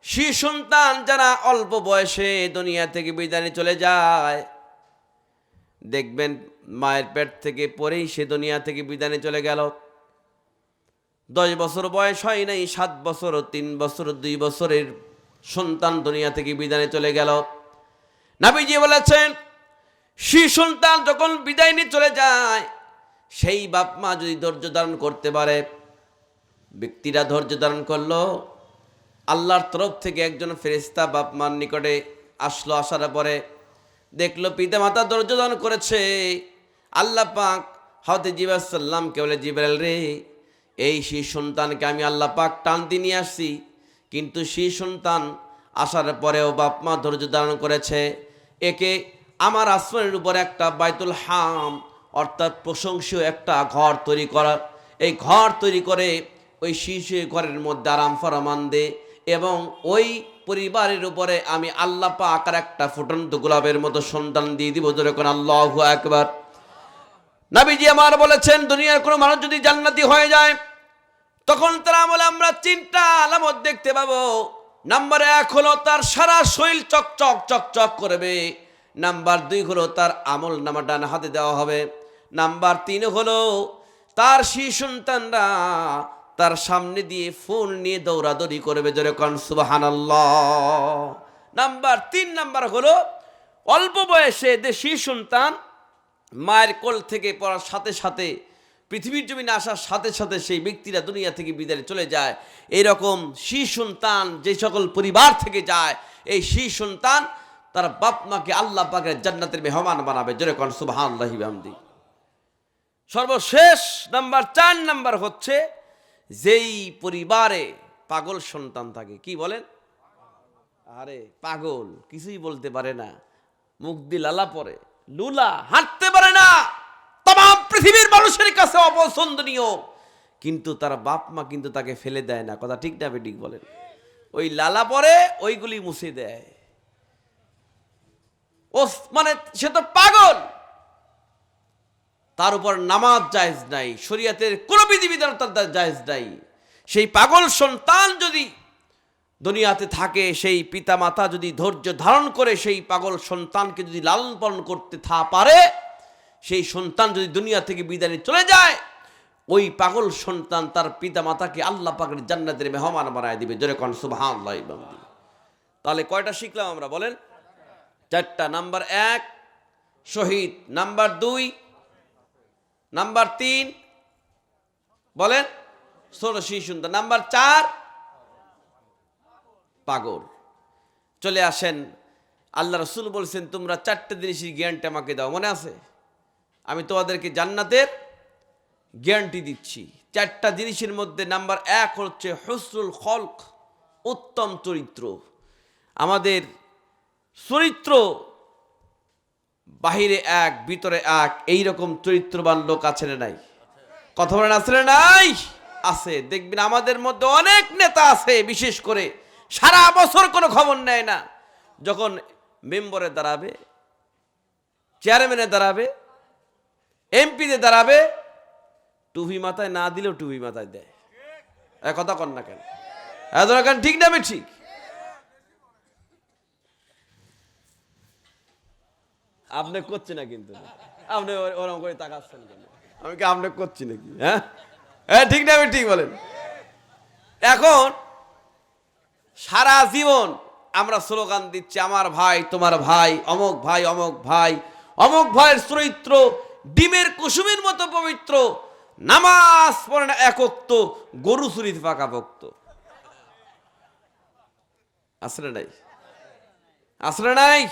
শিশু সন্তান যারা অল্প বয়সে দুনিয়া থেকে বিদায় চলে যায়, দেখবেন মায়ের পেট থেকে পরেই সে দুনিয়া থেকে বিদায় চলে গেল। 10 বছর বয়স হয় নাই, 7 বছর, 3 বছর, 2 বছরের সন্তান দুনিয়া থেকে বিদায় চলে গেল। নবীজি বলেছেন, শিশু সন্তান যখন বিদায় নিয়ে চলে যায়, সেই বাপ মা যদি ধৈর্য ধারণ করতে পারে, ব্যক্তিরা ধৈর্য ধারণ করলো, আল্লাহর তরফ থেকে একজন ফেরেশতা বাপ মার নিকটে আসলো। আসার পরে দেখলো পিতা মাতা ধৈর্য ধারণ করেছে। আল্লাহ পাক হযরত জিবরাইল সাল্লামকে বলে, জিবরাইল রে, এই শিশু সন্তানকে আমি আল্লাহ পাক টানতে নিয়ে আসছি, কিন্তু শিশু সন্তান আসার পরেও বাপ মা ধৈর্য ধারণ করেছে। একে আমার আসমানের উপর একটা বাইতুল হাম অর্থাৎ প্রশংসীয় একটা ঘর তৈরি করা, এই ঘর তৈরি করে ওই শিশু ঘরের মধ্যে আরাম ফরমান দে, এবং ওই পরিবারের উপরে আমি আল্লাহ পাক আর একটা ফুটন্ত গোলাপের মতো সন্তান দিয়ে দিব। যখন আল্লাহু আকবার। নবীজি আমার বলেছেন, দুনিয়ার কোনো মানুষ যদি জান্নাতি হয়ে যায় তখন তারা বলে আমরা 3টা আলামত দেখতে পাবো। নাম্বার 1 হলো তার সারা শরীর চকচক চকচক করবে। নাম্বার 2 হলো তার আমল নামা ডান হাতে দেওয়া হবে। নাম্বার 3 হলো তার শিশু সন্তানরা তার সামনে দিয়ে ফোন নিয়ে দৌড়াদৌড়ি করবে। জোরে কোন সুবহানাল্লাহ। নাম্বার 3 নাম্বার হলো অল্প বয়সে যে শিশু সন্তান মায়ের কোল থেকে পড়ার সাথে সাথে পৃথিবীর জমিনে আসার সাথে সাথে সেই ব্যক্তিরা দুনিয়া থেকে বিদায় চলে যায়। এইরকম শিশু সন্তান যে সকল পরিবার থেকে যায়, এই শিশু সন্তান তার বাপ মাকে আল্লাহ পাকের জান্নাতের মেহমান বানাবে। জোরে কোন সুবহানাল্লাহি বিহামদি। সর্বশেষ নাম্বার 4 নাম্বার হচ্ছে যেই পরিবারে পাগল সন্তান থাকে। কি বলেন? আরে পাগল, কিছুই বলতে পারে না, মুখ দিয়ে লালা পড়ে, লুলা, হাঁটতে পারে না, তাম পৃথিবীর মানুষের কাছে অপছন্দনীয়, কিন্তু তার বাপ মা কিন্তু তাকে ফেলে দেয় না। কথা ঠিক না বেঠিক বলেন? ওই লালা পরে ওইগুলি মুছে দেয়। ও মানে সে তো পাগল, তার উপর নামাজ জায়েজ নাই, শরীয়তের কোন বিধিবিধান তার জায়েজ নাই। সেই পাগল সন্তান যদি দুনিয়াতে থাকে, সেই পিতা মাতা যদি ধৈর্য ধারণ করে সেই পাগল সন্তানকে যদি লালন পালন করতে পারে, সেই সন্তান যদি দুনিয়া থেকে বিদায় চলে যায়, ওই পাগল সন্তান তার পিতা মাতাকে আল্লাহ পাকের জান্নাতের মেহমান বানায় দিবে। জোরে কোন সুবহানাল্লাহ। তাহলে কয়টা শিখলাম আমরা বলেন? 4টা। নাম্বার 1 শহীদ, নাম্বার 2, নাম্বার 3 বলেন ছোট শিশু সন্তান, নাম্বার 4 পাগল। চলে আসেন, আল্লাহ রাসূল বলছেন তোমরা 4টে জিনিসের গ্যারান্টি আমাকে দাও। মনে আছে? আমি তোমাদেরকে জান্নাতের গ্যারান্টি দিচ্ছি। 4টা জিনিসের মধ্যে নাম্বার 1 হচ্ছে হুসনুল খলক, উত্তম চরিত্র। আমাদের চরিত্র বাহিরে এক ভিতরে এক, এইরকম চরিত্রবান লোক আছে না নাই? কথা বলেন আছে না নাই? আছে। দেখবেন আমাদের মধ্যে অনেক নেতা আছে, বিশেষ করে সারা বছর কোনো খবর নেয় না, যখন মেম্বারে দাঁড়াবে, চেয়ারম্যানে দাঁড়াবে, এমপিতে দাঁড়াবে, টুপি মাথায় না দিলেও টুপি মাথায় দেয়। কথা কন না কেন? ঠিক না ঠিক? আপনি করছে না, কিন্তু আপনি ওরকম করে তাকাচ্ছেন কেন? আমি কি আপনি করছি নাকি? হ্যাঁ ঠিক না ঠিক বলেন? এখন সারা জীবন আমরা স্লোগান দিচ্ছি আমার ভাই তোমার ভাই, অমুক ভাই অমুক ভাই, অমুক ভাইয়ের চরিত্র ডিমের কুসুমের মতো পবিত্র, নামাজ পড়ে না এক ওয়াক্ত, গরু চুরিতে পাকা ভক্ত। আসলে নাই? আসলে নাই?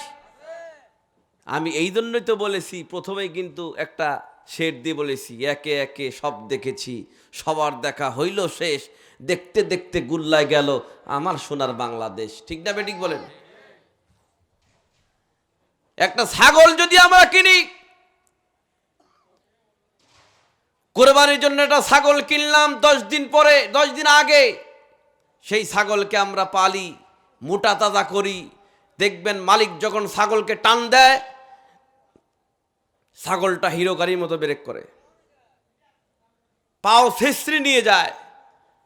আমি এই জন্যই তো বলেছি প্রথমেই কিন্তু একটা শের দিয়ে বলেছি, একে একে সব দেখেছি, সবার দেখা হইল শেষ, দেখতে দেখতে গুল্লায় গেল আমার সোনার বাংলাদেশ। ঠিক না বেঠিক বলেন? একটা ছাগল যদি আমরা কিনি, কোরবানির জন্য একটা ছাগল কিনলাম, 10 দিন পরে 10 দিন আগে সেই ছাগলকে আমরা পালি, মোটা তাজা করি। দেখবেন মালিক যখন ছাগলকে টান দেয়, ছাগলটা হিরো গাড়ির মতো ব্রেক করে, পাও ছেঁচড়ে নিয়ে যায়,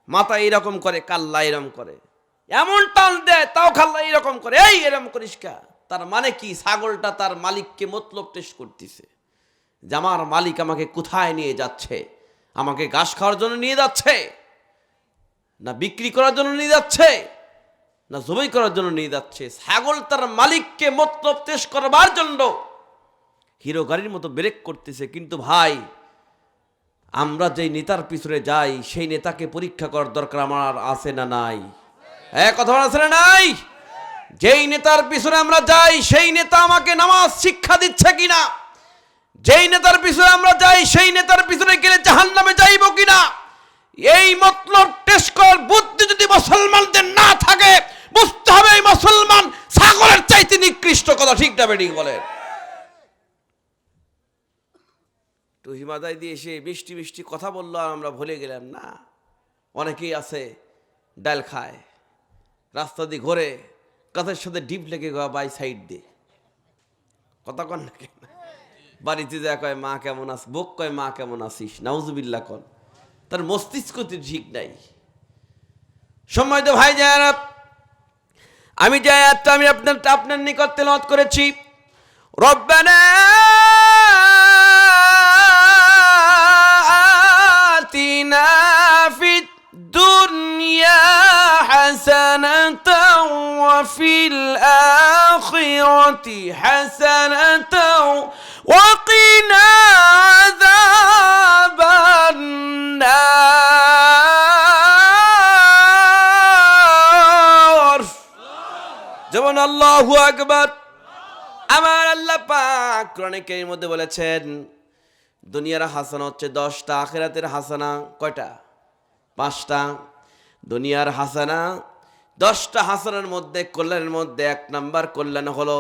মাথা এরকম করে, কাল্লা এরকম করে, এমন টান দেয় তাও খাল্লা এরকম করে, এই এরকম করিস কা? তার মানে কি? ছাগলটা তার মালিককে মতলব টেস্ট করতেছে যে আমার মালিক আমাকে কোথায় নিয়ে যাচ্ছে, আমাকে ঘাস খাওয়ার জন্য নিয়ে যাচ্ছে, না বিক্রি করার জন্য নিয়ে যাচ্ছে, না জবাই করার জন্য নিয়ে যাচ্ছে। ছাগল তার মালিককে মতলব টেস্ট করবার জন্য হিরো গাড়ির মতো ব্রেক করতেছে। কিন্তু ভাই আমরা যেই নেতার পিছনে যাই সেই নেতাকে পরীক্ষা করার দরকার আমার আছে না নাই? কথা আছে না নাই? যেই নেতার পিছনে আমরা যাই সেই নেতা আমাকে নামাজ শিক্ষা দিচ্ছে কিনা, যেই নেতার পিছনে আমরা যাই সেই নেতার পিছনে গেলে জাহান্নামে যাইব কিনা, এই মতলব টেস্ট করার বুদ্ধি যদি মুসলমানদের না থাকে, বুঝতে হবে এই মুসলমান ছাগলের চাইতে নিকৃষ্ট। কথা ঠিক না বেডিং বলেন? তো হিমাদাই দিয়ে এসে মিষ্টি মিষ্টি কথা বললো আর আমরা ভুলে গেলাম না। অনেকেই আছে ডাল খায়, রাস্তা দিয়ে ঘোরে, কাঁধের সাথে ডিপ লেগে গা বাই সাইড দিয়ে কথা কন না কেন, বাড়িতে যা কয় মা কেমন আস, বোক কয় মা কেমন আসিস, নাউজুবিল্লাহ কন, তার মস্তিষ্ক ঠিক নাই। সময় তো ভাই যায়, আমি যে আয়াতটা আমি আপনার নিকট তেলাওয়াত করেছি, রব্বানা আতিনা ফিদ দুনিয়া হাসানাতাও ওয়া ফিল আখিরাতি হাসানাতাও ওয়া কিনা আযাবান নার। যেমন আল্লাহু আকবার। আমার আল্লাহ পাক কোরআনে কারীমের মধ্যে বলেছেন দুনিয়ার হাসানা হচ্ছে 10টা, আখিরাতের হাসানা কয়টা? 5টা। দুনিয়ার হাসানা 10টা হাসানার মধ্যে কল্যাণের মধ্যে 1 নাম্বার কল্যাণ হলো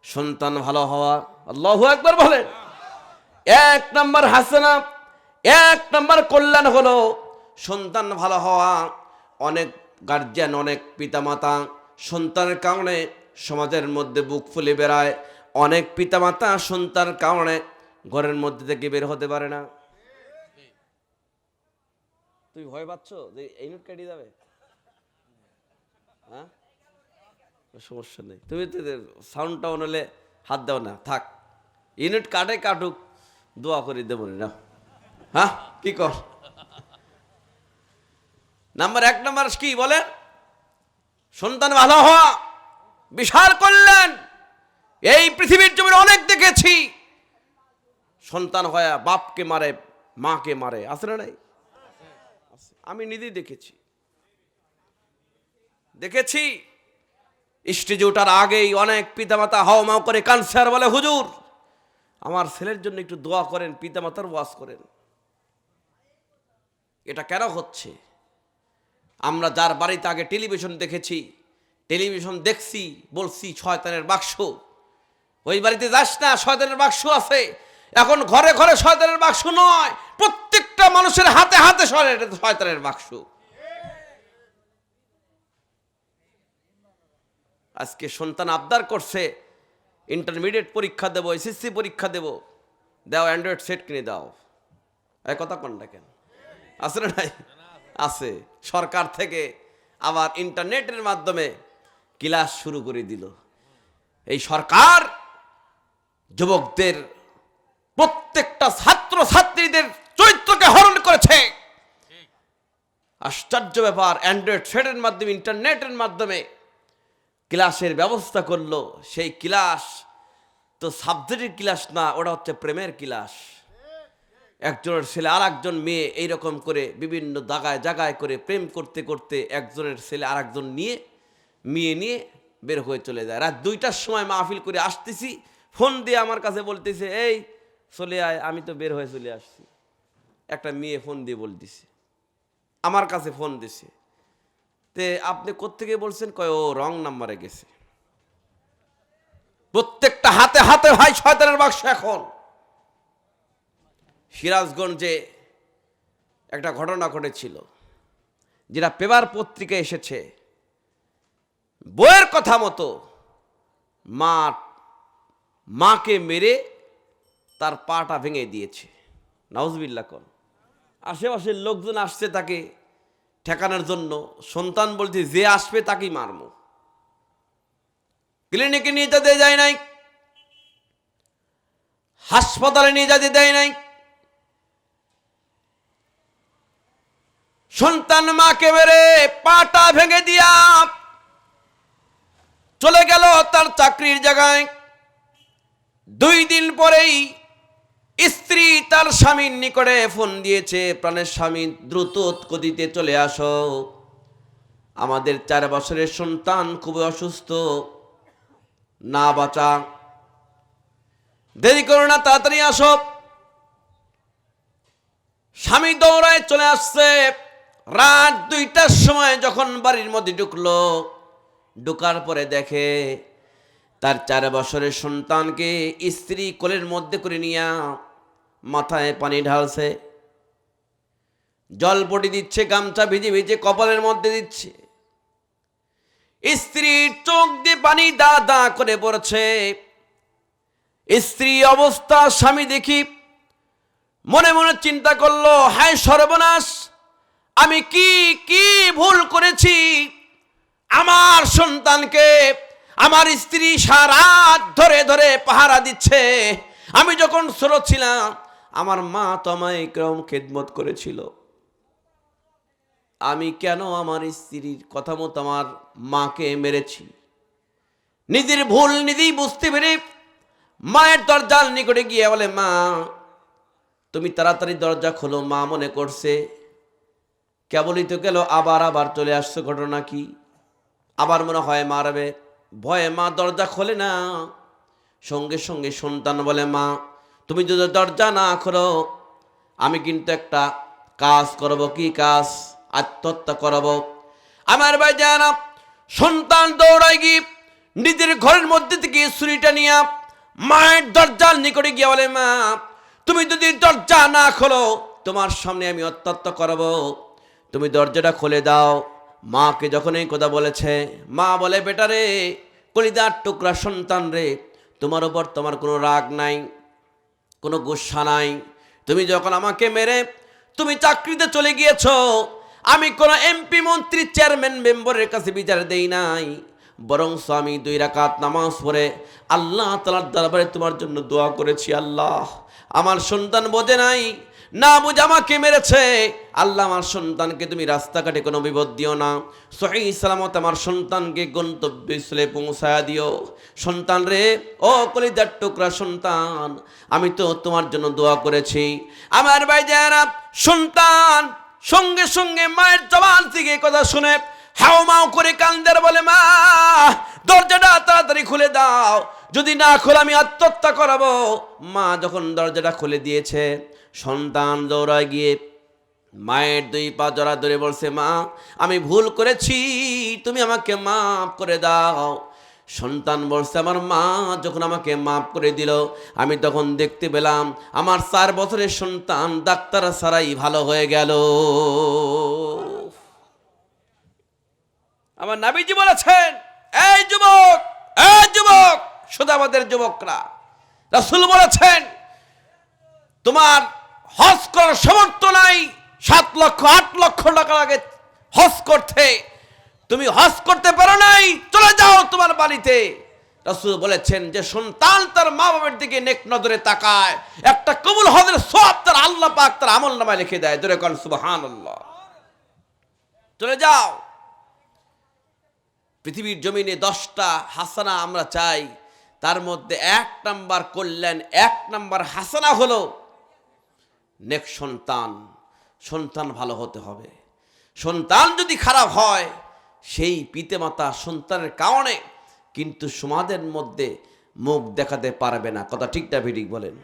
সন্তান ভালো হওয়া। আল্লাহু আকবার বলেন। 1 নাম্বার হাসানা, 1 নাম্বার কল্যাণ হলো সন্তান ভালো হওয়া। অনেক গার্জিয়ান, অনেক পিতামাতা সন্তানের কারণে সমাজের মধ্যে বুক ফুলে বেড়ায়। অনেক পিতামাতা সন্তানের কারণে ঘরের মধ্যে থেকে বের হতে পারে না। তুই ভয় পাচ্ছ যে এই নোট কেটে যাবে? হ্যাঁ, সমস্যা নেই, তুমি সাউন্ড টাউন হলে হাত দাও না, থাক, ইউনিট কাটে কাটুক, দোয়া করে দেবো না। হ্যাঁ, কি কর? নাম্বার 1 নাম্বার কি বলেন? সন্তান ভালো হওয়া বিশাল কল্যাণ। এই পৃথিবীর জমিনে অনেক দেখেছি সন্তান হয়া বাপকে মারে, মাকে মারে, আছে না নাই? আমি নিজেই দেখেছি। স্টেজে ওঠার আগেই অনেক পিতামাতা হাওমাও করে ক্যান্সার বলে, হুজুর আমার ছেলের জন্য একটু দোয়া করেন, পিতামাতার ওয়াজ করেন। এটা কেন হচ্ছে? আমরা যার বাড়িতে আগে টেলিভিশন দেখেছি, টেলিভিশন দেখছি, বলছি শয়তানের বাক্স, ওই বাড়িতে যাস না, শয়তানের বাক্স আছে। এখন ঘরে ঘরে শয়তানের বাক্স নয়, প্রত্যেকটা মানুষের হাতে হাতে শয়তানের বাক্স। আজকে সন্তান আবদার করছে ইন্টারমিডিয়েট পরীক্ষা দেব, এসএসসি পরীক্ষা দেব, দাও অ্যান্ড্রয়েড সেট কিনে দাও। এই কথা কোনটা কেন? আছে না নাই? আছে। সরকার থেকে আবার ইন্টারনেটের মাধ্যমে ক্লাস শুরু করে দিল। এই সরকার যুবকদের, প্রত্যেকটা ছাত্র ছাত্রীদের চরিত্রকে হরণ করেছে। আশ্চর্য ব্যাপার, অ্যান্ড্রয়েড সেটের মাধ্যমে, ইন্টারনেটের মাধ্যমে ক্লাসের ব্যবস্থা করলো। সেই ক্লাস তো সাবজেক্টের ক্লাস না, ওটা হচ্ছে প্রেমের ক্লাস। একজনের ছেলে আর একজন মেয়ে এইরকম করে বিভিন্ন জায়গায় করে প্রেম করতে করতে একজনের ছেলে আর একজন মেয়ে নিয়ে বের হয়ে চলে যায়। রাত 2টার সময় মাহফিল করে আসতেছি, ফোন দিয়ে আমার কাছে বলতেছে, এই চলে আয়, আমি তো বের হয়ে চলে আসছি। একটা মেয়ে ফোন দিয়ে বলতেছে, আমার কাছে ফোন দিছে, তে আপনি কোত্থেকে বলছেন? কয় ও রং নাম্বারে গেছে। প্রত্যেকটা হাতে হাতে ভাই শয়তানের বাক্স। এখন সিরাজগঞ্জে একটা ঘটনা ঘটেছিল, যেটা পেপার পত্রিকায় এসেছে। বইয়ের কথা মতো মাকে মেরে তার পাটা ভেঙে দিয়েছে। নাউজুবিল্লাহ কোন। আশেপাশের লোকজন আসছে তাকে ঠেকানোর জন্য। সন্তান বলছে যে আসবে তাকেই মারমু। ক্লিনিকে নিয়ে যেতে যায় নাই, হাসপাতালে নিয়ে যেতে দেয় নাই। সন্তান মাকে মেরে পাটা ভেঙে দিয়া চলে গেল তার চাকরির জায়গায়। 2 দিন পরেই স্ত্রী তার তার স্বামীর নিকটে ফোন দিয়েছে, প্রাণের স্বামী দ্রুত গতিতে চলে আসো, আমাদের 4 বছরের সন্তান খুবই অসুস্থ, না বাঁচা, দেরি করো না, তাড়াতাড়ি আসো। স্বামী দৌড়ায় চলে আসছে। রাত 2টার সময় যখন বাড়ির মধ্যে ঢুকলো, ঢুকার পরে দেখে তার 4 বছরের সন্তানকে স্ত্রী কোলের মধ্যে করে নিয়ে মাথায় পানি ঢালছে, জলপটি দিচ্ছে, গামছা ভিজে ভিজে কপালের মধ্যে দিচ্ছে। স্ত্রীর চোখ দিয়ে পানি দা দা করে পড়ছে। স্ত্রী অবস্থা স্বামী দেখি মনে মনে চিন্তা করলো, হায় সর্বনাশ, আমি কি কি ভুল করেছি? আমার সন্তানকে আমার স্ত্রী সারাত ধরে ধরে পাহারা দিচ্ছে। আমি যখন ছোট ছিলাম আমার মা তো আমায় কেমন খেদমত করেছিল, আমি কেন আমার স্ত্রীর কথা মতো আমার মাকে মেরেছি? নিজের ভুল নিজেই বুঝতে পেরে মায়ের দরজার নিকটে গিয়ে বলে, মা তুমি তাড়াতাড়ি দরজা খোলো। মা মনে করছে কেবলই তো গেল, আবার আবার চলে আসছে, ঘটনা কি? আবার মনে হয় মারবে, ভয়ে মা দরজা খোলে না। সঙ্গে সঙ্গে সন্তান বলে, মা তুমি যদি দরজা না খোলো আমি কিন্তু একটা কাজ করব। কি কাজ? আত্মহত্যা করব। আমার ভাই জানা, সন্তান দৌড়াই গিয়ে নিজের ঘরের মধ্যে থেকে ছুরিটা নিয়ে মায়ের দরজার নিকটে গিয়ে বলে, মা তুমি যদি দরজা না খোলো তোমার সামনে আমি আত্মহত্যা করব, তুমি দরজাটা খুলে দাও। মাকে যখন এই কথা বলেছে, মা বলে, বেটা রে, কলিজার টুকরা সন্তান রে, তোমার ওপর তোমার কোনো রাগ নাই, কোনো গুসা নাই। তুমি যখন আমাকে মেরে তুমি চাকরিতে চলে গিয়েছো, আমি কোনো এমপি মন্ত্রী চেয়ারম্যান মেম্বারের কাছে বিচার দেই নাই, বরং আমি 2 রাকাত নামাজ পড়ে আল্লাহ তাআলার দরবারে তোমার জন্য দোয়া করেছি। আল্লাহ, আমার সন্তান বোঝে নাই, না বুঝে আমাকে মেরেছে। আল্লাহ, আমার সন্তানকে তুমি রাস্তাঘাটে কোনো বিপদ দিও না, সহিহ সালামত আমার সন্তানকে গন্তব্যস্থলে পৌঁছায়া দিও। সন্তান রে, ও কলিজার টুকরা সন্তান, আমি তো তোমার জন্য দোয়া করেছি। আমার ভাই যারা, সন্তান সঙ্গে সঙ্গে মায়ের জবান থেকে কথা শুনে হাউমাউ করে কান্দের, বলে, মা দরজাটা তাড়াতাড়ি খুলে দাও, যদি না খোলে আমি আত্মহত্যা করাবো। মা যখন দরজাটা খুলে দিয়েছে, সন্তান দৌড়ায় গিয়ে মায়ের 2 পা জড়া ধরে বলছে, মা আমি ভুল করেছি, তুমি আমাকে মাফ করে দাও। সন্তান বলছে, আমার মা যখন আমাকে মাফ করে দিল, আমি তখন দেখতে পেলাম আমার 4 বছরের সন্তান ডাক্তার ছাড়াই ভালো হয়ে গেল। আমার নবীজি বলেছেন, এই যুবক, এই যুবক, শুধু আমাদের যুবকরা, রাসূল বলেছেন, তোমার হজ করার সামর্থ্য নাই, 7 লক্ষ 8 লক্ষ টাকা লাগে হজ করতে, তুমি হজ করতে পারো নাই, চলে যাও তোমার বাড়িতে। রাসূল বলেছেন যে সন্তান তার মা বাবার দিকে নেক নজরে তাকায়, একটা কবুল হজের সওয়াব তার আল্লাহ পাক তার আমলনামায় লিখে দেয়। জোরে কোন সুবহানাল্লাহ। চলে যাও। পৃথিবীর জমিনে 10টা হাসানা আমরা চাই, তার মধ্যে 1 নাম্বার কল্যাণ, 1 নাম্বার হাসানা হলো নেক সন্তান। সন্তান ভালো হতে হবে। সন্তান যদি খারাপ হয়, সেই পিতামাতা সন্তানের কারণে কিন্তু সমাজের মধ্যে মুখ দেখাতে পারবে না। কথা ঠিক না ঠিক বলেন?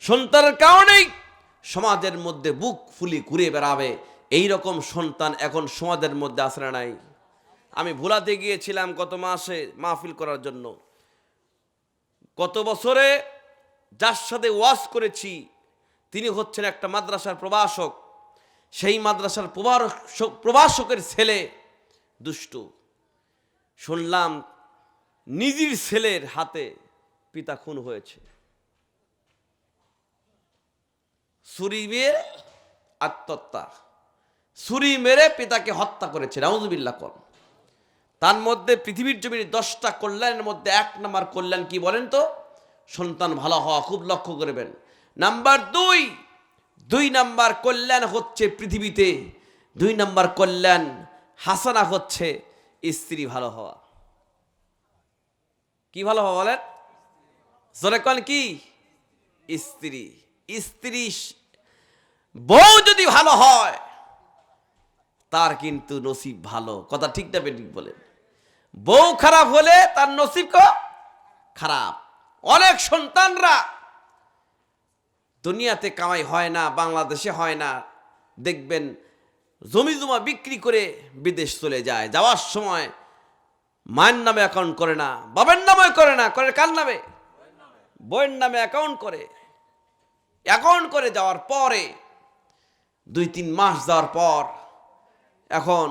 সন্তানের কারণেই সমাজের মধ্যে বুক ফুলি ঘুরে বেড়াবে। এই রকম সন্তান এখন সমাজের মধ্যে আসলে নাই। আমি ভোলাতে গিয়েছিলাম গত মাসে মাহফিল করার জন্য। গত বছরে যার সাথে ওয়াজ করেছি তিনি হচ্ছেন একটা মাদ্রাসার প্রভাষক। সেই মাদ্রাসার প্রভাষকের ছেলে দুষ্টু। শুনলাম নিজের ছেলের হাতে পিতা খুন হয়েছে, ছুরি মেরে আত্মহত্যা, ছুরি মেরে পিতাকে হত্যা করেছে। নাউজুবিল্লাহ কর। তার মধ্যে পৃথিবীর জমির 10টা কল্যাণের মধ্যে 1 নাম্বার কল্যাণ কি বলেন তো? সন্তান ভালো হওয়া। খুব লক্ষ্য করবেন। নাম্বার 2 নাম্বার কল্যাণ হচ্ছে পৃথিবীতে, 2 নাম্বার কল্যাণ হাসানা হচ্ছে স্ত্রী ভালো হওয়া। কি ভালো হওয়া বলেন? জোরে কোন কি? স্ত্রী। স্ত্রী বউ যদি ভালো হয় তার কিন্তু নসিব ভালো। কথা ঠিক না বেঠিক বলেন? বউ খারাপ হলে তার নসিব খারাপ। অনেক সন্তানরা দুনিয়াতে কামাই হয় না, বাংলাদেশে হয় না, দেখবেন জমি জমা বিক্রি করে বিদেশ চলে যায়। যাওয়ার সময় মায়ের নামে অ্যাকাউন্ট করে না, বাবার নামে করে না, করে কার নামে? বইয়ের নামে অ্যাকাউন্ট করে। অ্যাকাউন্ট করে যাওয়ার পরে 2-3 মাস যাওয়ার পর এখন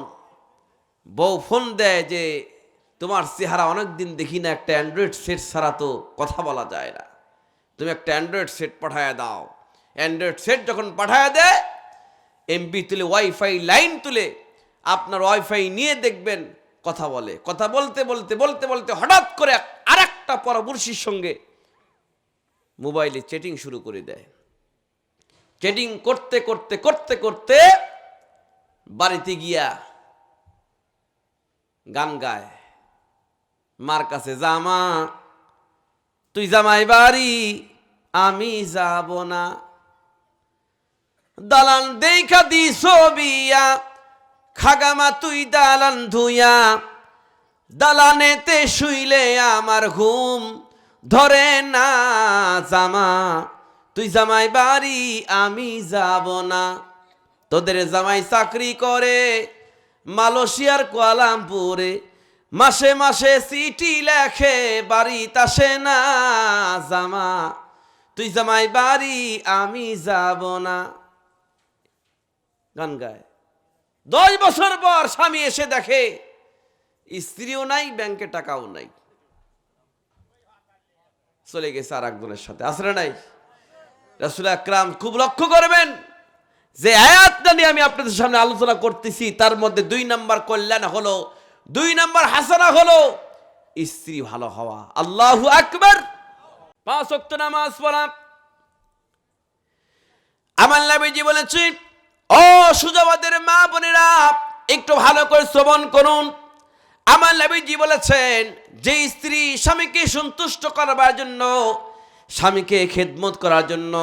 বউ ফোন দেয় যে তোমার চেহারা অনেক দিন দেখি না, একটা অ্যান্ড্রয়েড সেট ছাড়া তো কথা বলা যায় না, তুমি একটা অ্যান্ড্রয়েড সেট পাঠায় দাও। অ্যান্ড্রয়েড সেট যখন পাঠায় দেয়, এমবি তুলে, ওয়াইফাই লাইন তুলে আপনার ওয়াইফাই নিয়ে দেখবেন কথা বলে। কথা বলতে বলতে বলতে বলতে হঠাৎ করে আরেকটা পরপুরুষের সঙ্গে মোবাইলে চ্যাটিং শুরু করে দেয়। চ্যাটিং করতে করতে করতে করতে বাড়িতে গিয়া গান গায় মার কাছে, জামা তুই জামাই বাড়ি আমি যাব না, দালান দেখা দি ছবিয়া খাগামা তুই দালান ধুইয়া, দালানেতে শুইলে আমার ঘুম ধরে না, জামা তুই জামাই বাড়ি আমি যাব না। তোদের জামাই চাকরি করে মালয়েশিয়ার কুয়ালালামপুরে, মাসে মাসে চিঠি লেখে বাড়িতে আসে না, জামা তুই জামাই বাড়ি আমি যাব না। গান গায়। 10 বছর পর স্বামী এসে দেখে স্ত্রীও নাই, ব্যাংকে টাকাও নাই, চলে গেছে আর একজনের সাথে। আসলে নাই? রাসূল আকরাম খুব লক্ষ্য করবেন যে আয়াতটা নিয়ে আমি আপনাদের সামনে আলোচনা করতেছি, তার মধ্যে 2 নাম্বার কল্যাণ হলো, 2 নাম্বার হাসানা হলো স্ত্রী ভালো হওয়া। আল্লাহু আকবার। 5 ওয়াক্ত নামাজ পড়া। আমার নবীজি বলেছেন, ও সুজাবাদের মা বোনেরা একটু ভালো করে শ্রবণ করুন। আমার নবীজি বলেছেন, যে স্ত্রী স্বামীকে সন্তুষ্ট করবার জন্য, স্বামীকে খেদমত করার জন্য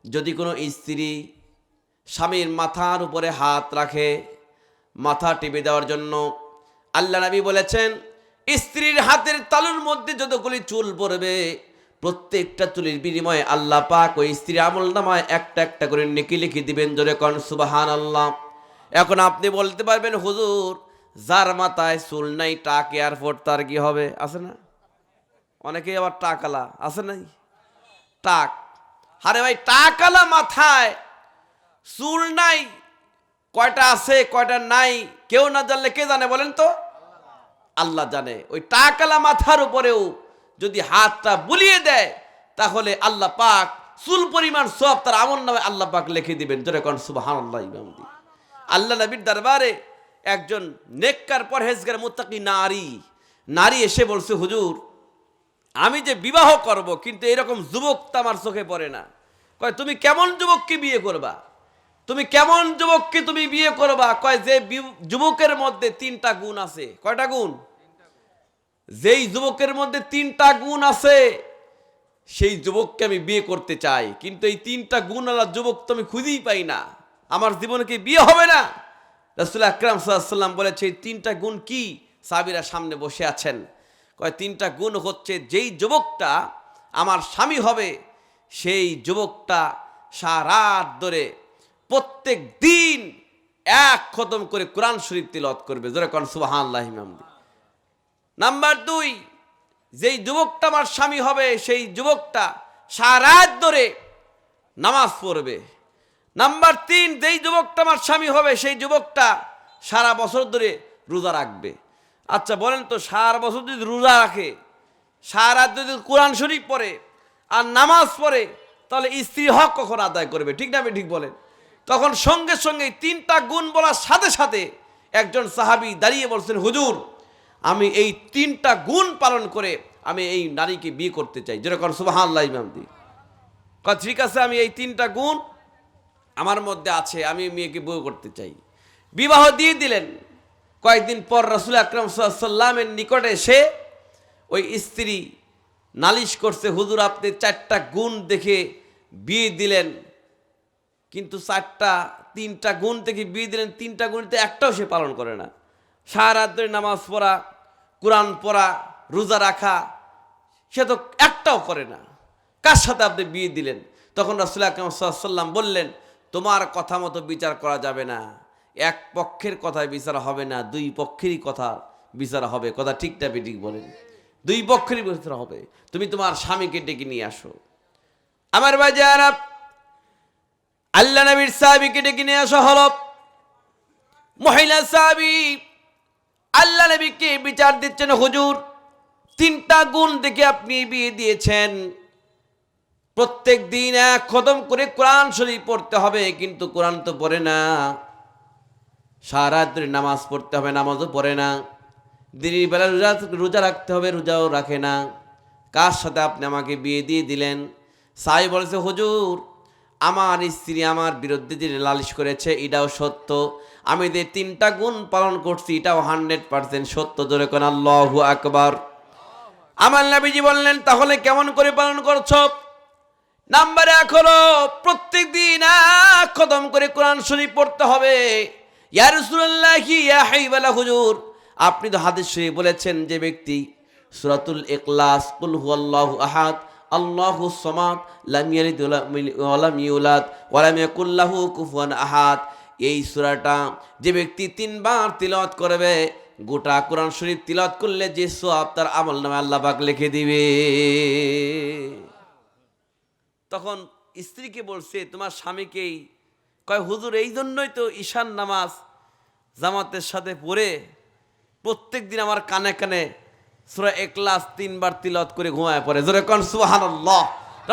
যদি কোনো স্ত্রী স্বামীর মাথার উপরে হাত রাখে, মাথা টিপে দেওয়ার জন্য, আল্লাহ নবী বলেছেন স্ত্রীর হাতের তালুর মধ্যে যতগুলি চুল পড়বে প্রত্যেকটা চুলের বিনিময়ে আল্লাহ পাক ওই স্ত্রীর আমলনামায় একটা একটা করে নেকি লিখে দিবেন। জোরে কোন সুবহানাল্লাহ। এখন আপনি বলতে পারবেন, হুজুর যার মাথায় চুল নাই, টাক এয়ারপোর্ট, তার কি হবে? আছে না অনেকেই আবার টাকালা, আছে নাই? টাক, আরে ভাই টাকালা মাথায় চুল নাই, কয়টা আছে কয়টা নাই কেউ না জানলে কে জানে বলেন তো? আল্লাহ জানে। ওই টাকালা মাথার উপরেও যদি হাতটা বুলিয়ে দেয় তাহলে আল্লাহ পাক চুল পরিমাণ সব তার আমল নামে আল্লাহ পাক লিখে দিবেন। জোরে কোন সুবহানাল্লাহ। আল্লাহ নবীর দরবারে একজন নেককার পরহেজগার মুত্তাকি নারী এসে বলছে, হুজুর আমি যে বিবাহ করব কিন্তু এরকম যুবক তো আমার চোখে পড়ে না। কয় তুমি কেমন যুবককে বিয়ে করবা? তুমি কেমন যুবককে তুমি বিয়ে করবা? কয় যে যুবকের মধ্যে 3টা গুণ আছে। কয়টা গুণ? যেই যুবকের মধ্যে 3টা গুণ আছে সেই যুবককে আমি বিয়ে করতে চাই, কিন্তু এই 3টা গুণওয়ালা যুবক তো আমি খুঁজেই পাই না, আমার জীবনে কি বিয়ে হবে না? রাসূল আকরাম সাল্লাল্লাহু আলাইহি ওয়াসাল্লাম বলেছে এই 3টা গুণ কি? সাহাবীরা সামনে বসে আছেন। কয় 3টা গুণ হচ্ছে, যেই যুবকটা আমার স্বামী হবে সেই যুবকটা সারাত ধরে প্রত্যেক দিন 1 খতম করে কোরআন শরীফ তিলাওয়াত করবে। জোরে কোন সুবহানাল্লাহ। নাম্বার 2, যেই যুবকটা আমার স্বামী হবে সেই যুবকটা সারাত ধরে নামাজ পড়বে। নাম্বার 3, যেই যুবকটা আমার স্বামী হবে সেই যুবকটা সারা বছর ধরে রোজা রাখবে। আচ্ছা বলেন তো, সারা বছর যদি রোজা রাখে, সারা রাত যদি কোরআন শরীফ পড়ে আর নামাজ পড়ে, তাহলে স্ত্রীর হক কখন আদায় করবে? ঠিক না? আমি ঠিক বলেন? তখন সঙ্গে সঙ্গে 3টা গুণ বলার সাথে সাথে একজন সাহাবী দাঁড়িয়ে বলছেন, হুজুর আমি এই 3টা গুণ পালন করে আমি এই নারীকে বিয়ে করতে চাই। যেরকম সুবহানাল্লাহ। ঠিক আছে, আমি এই 3টা গুণ আমার মধ্যে আছে, আমি মেয়েকে বিয়ে করতে চাই। বিবাহ দিয়ে দিলেন। কয়েকদিন পর রাসূল আকরাম সাল্লাল্লাহু আলাইহি ওয়াসাল্লামের নিকটে এসে ওই স্ত্রী নালিশ করছে, হুজুর আপনি 4টা গুণ দেখে বিয়ে দিলেন, কিন্তু 3টা গুণ থেকে বিয়ে দিলেন, 3টা গুণতে একটাও সে পালন করে না। সারা রাত ধরে নামাজ পড়া, কোরআন পড়া, রোজা রাখা, সে তো একটাও করে না। কার সাথে আপনি বিয়ে দিলেন? তখন রাসূল আকরাম সাল্লাল্লাহু আলাইহি ওয়াসাল্লাম বললেন, তোমার কথা মতো বিচার করা যাবে না, এক পক্ষের কথায় বিচার হবে না, 2 পক্ষেরই কথা বিচার হবে। কথা ঠিক না বেঠিক বলেন? 2 পক্ষেরই বিচার হবে। তুমি তোমার স্বামীকে ডেকে নিয়ে আসো। আমার বাজারা, আল্লাহ নবীর সাহাবীকে ডেকে নিয়ে আসা হলো। মহিলা সাহাবী আল্লাহ নবীকে বিচার দিচ্ছেন, হুজুর 3টা গুণ দেখে আপনি বিয়ে দিয়েছেন, প্রত্যেক দিন 1 খতম করে কোরআন শরীফ পড়তে হবে, কিন্তু কোরআন তো পড়ে না। সারা রাত ধরে নামাজ পড়তে হবে, নামাজও পড়ে না। দিনের বেলা রোজা রাখতে হবে, রোজাও রাখে না। কার সাথে আপনি আমাকে বিয়ে দিয়ে দিলেন? সাহাবী বলেছে, হুজুর আমার স্ত্রী আমার বিরুদ্ধে যে লালিশ করেছে এটাও সত্য, আমি যে 3টা গুণ পালন করছি এটাও 100% সত্য। জোরে কোন আল্লাহু আকবার। আমার নবীজি বললেন, তাহলে কেমন করে পালন করছো? নাম্বার 1 হলো প্রত্যেক দিন 1 খতম করে কোরআন শরীফ পড়তে হবে। ইয়া রাসূলুল্লাহ, ইয়া হাবিবাল্লাহ, হুজুর আপনি তো হাদিস শরীফ বলেছেন যে ব্যক্তি সূরাতুল ইখলাস, কুল হুয়াল্লাহু আহাদ, আল্লাহুস সামাদ, লাম ইয়ালিদ ওয়া লাম ইউলাদ ওয়া লাম ইয়াকুল লাহু কুফুয়ান আহাদ, এই সূরাটা যে ব্যক্তি 3 বার তিলাওয়াত করবে, গোটা কোরআন শরীফ তিলাওয়াত করলে যে সওয়াব তার আমলনামায় আল্লাহ পাক লিখে দিবে। তখন স্ত্রীকে বলছে, তোমার স্বামীকেই কয়, হুজুর এই জন্যই তো ঈশান নামাজ জামাতের সাথে পড়ে প্রত্যেক দিন আমার কানে কানে সূরা ইখলাস 3 বার তিলাওয়াত করে ঘুমায় পড়ে। জোরে কোন সুবহানাল্লাহ।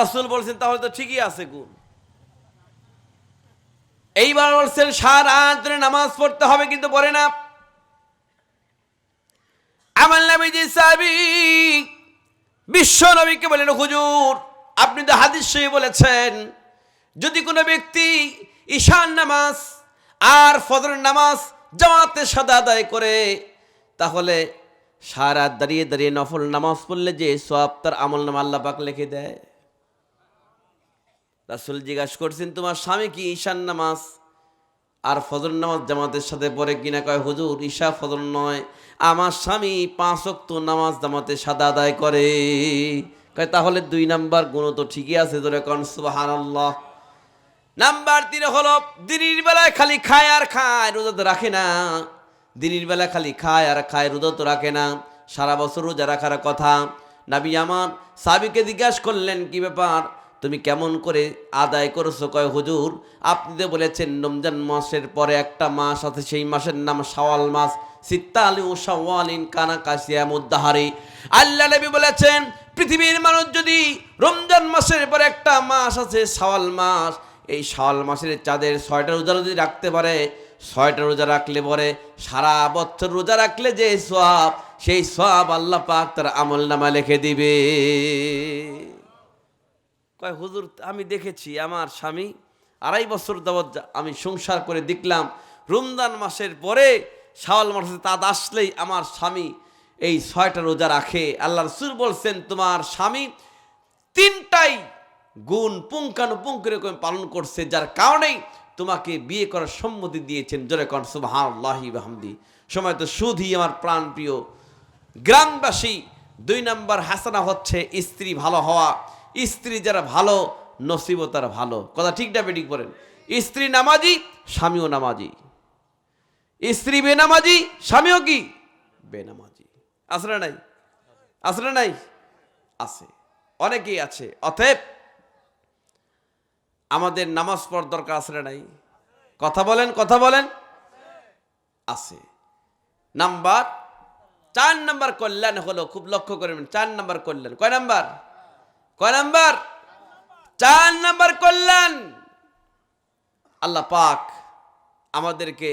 রাসূল বলছেন, তাহলে তো ঠিকই আছে গুণ। এইবার বলছেন সারা রাত ধরে নামাজ পড়তে হবে, কিন্তু পড়ে না। আমার নবীজি সাহাবী বিশ্ব নবীকে বলেন, হুজুর আপনি তো হাদিস শরীফে বলেছেন যদি কোনো ব্যক্তি ঈশান নামাজ আর ফজরের নামাজ জামাতের সাথে আদায় করে, তাহলে সারা রাত দাঁড়িয়ে দাঁড়িয়ে নফল নামাজ পড়লে যে সওয়াব তার আমলনামা আল্লাহ পাক লিখে দেয়। রাসূল জিজ্ঞাসা করছেন, তোমার স্বামী কি ঈশান নামাজ আর ফজর নামাজ জামাতের সাথে পড়ে কিনা? কয়, হুজুর ঈশা ফজর নয়, আমার স্বামী 5 ওয়াক্ত নামাজ জামাতের সাথে আদায় করে। কয়, তাহলে 2 নাম্বার গুণ তো ঠিকই আছে। জোরে কোন সুবহানাল্লাহ। নাম্বার 3 হলো দিনের বেলায় খালি খায় আর খায়, রোজা তো রাখে না। দিনের বেলা খালি খায় আর খায়, রোজা তো রাখে না। সারা বছর রোজা রাখার কথা। নবী আমার সাহাবীকে জিজ্ঞাসা করলেন, কি ব্যাপার, তুমি কেমন করে আদায় করছো? কয়, হুজুর আপনি তো বলেছেন রমজান মাসের পরে একটা মাস আছে, সেই মাসের নাম শাওয়াল মাস, সিত্তালি ও শাওয়ালিন কানা কাসিয়ামুদ্দাহারি। আল্লাহ নবী বলেছেন, পৃথিবীর মানুষ যদি রমজান মাসের পরে একটা মাস আছে শাওয়াল মাস, এই শাওয়াল মাসের চাঁদের 6টা রোজা যদি রাখতে পারে, 6টা রোজা রাখলে পরে সারা বছর রোজা রাখলে যে সওয়াব, সেই সওয়াব আল্লাহ পাক তার আমলনামায় লিখে দিবে। কয়, হুজুর আমি দেখেছি আমার স্বামী 2.5 বছর যাবৎ আমি সংসার করে দেখলাম, রমজান মাসের পরে শাওয়াল মাসে তাঁত আসলেই আমার স্বামী এই 6টা রোজা রাখে। আল্লাহ রাসূল বলছেন, তোমার স্বামী 3টাই গুণ পুঙ্খানুপুঙ্খ রকম পালন করছে, যার কারণেই তোমাকে বিয়ে করার সম্মতি দিয়েছেন। জোরে কোন সুবহানাল্লাহি ওয়া বিহামদি। সময় তো সুধী আমার প্রাণ প্রিয় গ্রামবাসী, 2 নাম্বার হাসানা হচ্ছে স্ত্রী ভালো হওয়া। স্ত্রী যারা ভালো, নসিব তারা ভালো। কথা ঠিক না বেঠিক বলেন? স্ত্রী নামাজি, স্বামীও নামাজি। স্ত্রী বেনামাজি, স্বামীও কি বেনামাজি। আছে না নাই? আছে না নাই? আছে, অনেকেই আছে। অতএব আমাদের নামাজ পড়ার দরকার আছে না নাই? কথা বলেন, কথা বলেন। আছে। নাম্বার 4 নাম্বার কল্যাণ হলো, খুব লক্ষ্য করবেন, 4 নাম্বার কল্যাণ। কয় নাম্বার? কয় নাম্বার? 4 নাম্বার কল্যাণ। আল্লাহ পাক আমাদেরকে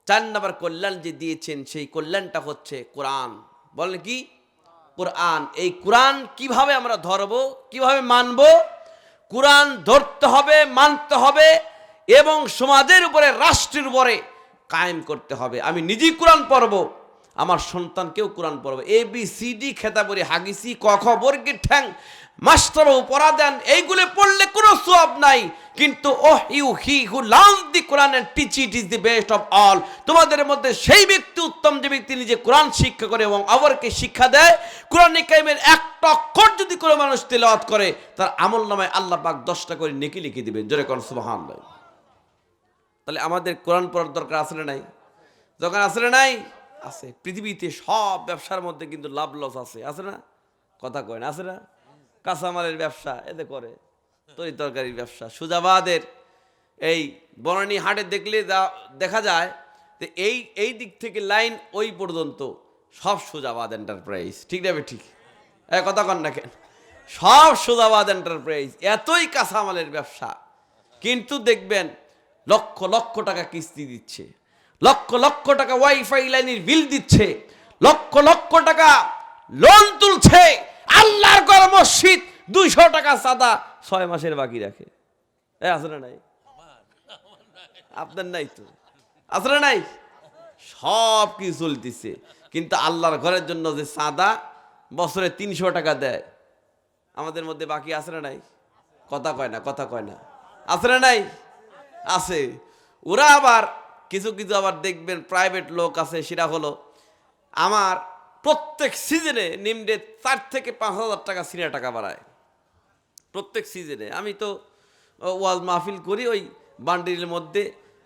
4 নাম্বার কল্যাণ যে দিয়েছেন, সেই কল্যাণটা হচ্ছে কোরআন। বলেন কি? কোরআন। এই কোরআন কিভাবে আমরা ধরবো, কিভাবে মানবো? কোরআন ধরতে হবে, মানতে হবে এবং সমাজের উপরে, রাষ্ট্রের উপরে কায়েম করতে হবে। আমি নিজেই কোরআন পড়বো, আমার সন্তানকেও কোরআন পড়বো। ABCD খেতা পড়ি, হাগিসি ক খ বর্গের ঠ্যাং মাস্টারও পড়া দেন, এইগুলো পড়লে কোনো সওয়াব নাই, কিন্তু he who learns the Quran and teach it is the best of all. তোমাদের মধ্যে সেই ব্যক্তি উত্তম যে ব্যক্তি নিজে কোরআন শিক্ষা করে এবং অপরকে শিক্ষা দেয়। কোরআন কারিমের একটা অক্ষর যদি কোনো মানুষ তেলাওয়াত করে তার আমল নামায় আল্লাহ পাক 10টা করে নেকি লিখে দিবেন। জোরে কোন সুবহানাল্লাহ। তাহলে আমাদের কোরআন পড়ার দরকার আছে না নাই? দরকার আছে না নাই? আছে। পৃথিবীতে সব ব্যবসার মধ্যে কিন্তু লাভ লস আছে, আছে না? কথা কয় না, আছে না? কাঁচামালের ব্যবসা এতে করে, তরি তরকারির ব্যবসা, সুজাবাদের এই বনানী হাটে দেখলে দেখা যায় যে এই দিক থেকে লাইন ওই পর্যন্ত সব সুজাবাদ এন্টারপ্রাইজ। ঠিক না? ঠিক কথা কন না কেন? সব সুজাবাদ এন্টারপ্রাইজ, এতই কাঁচামালের ব্যবসা। কিন্তু দেখবেন লক্ষ লক্ষ টাকা কিস্তি দিচ্ছে, লক্ষ লক্ষ টাকা ওয়াইফাই লাইনের বিল দিচ্ছে, লক্ষ লক্ষ টাকা লোন তুলছে। আল্লাহর ঘর মসজিদ 200 টাকা চাঁদা 6 মাসের বাকি রাখে। আছে না নাই? আপনার নাই তো? আছে না নাই? সব কিছু চলতেছে, কিন্তু আল্লাহর ঘরের জন্য যে চাঁদা বছরে 300 টাকা দেয়, আমাদের মধ্যে বাকি আছে না নাই? কথা কয় না, কথা কয় না। আছে না নাই? আছে। ওরা আবার কিছু কিছু আবার দেখবেন প্রাইভেট লোক আছে, সেটা হলো আমার প্রত্যেক সিজনে নিম্নে 4 থেকে 5,000 টাকা সিনিয়র টাকা বাড়ায় প্রত্যেক সিজনে। আমি তো ওয়াজ মাহফিল করি, ওই বান্ডিলের মধ্যে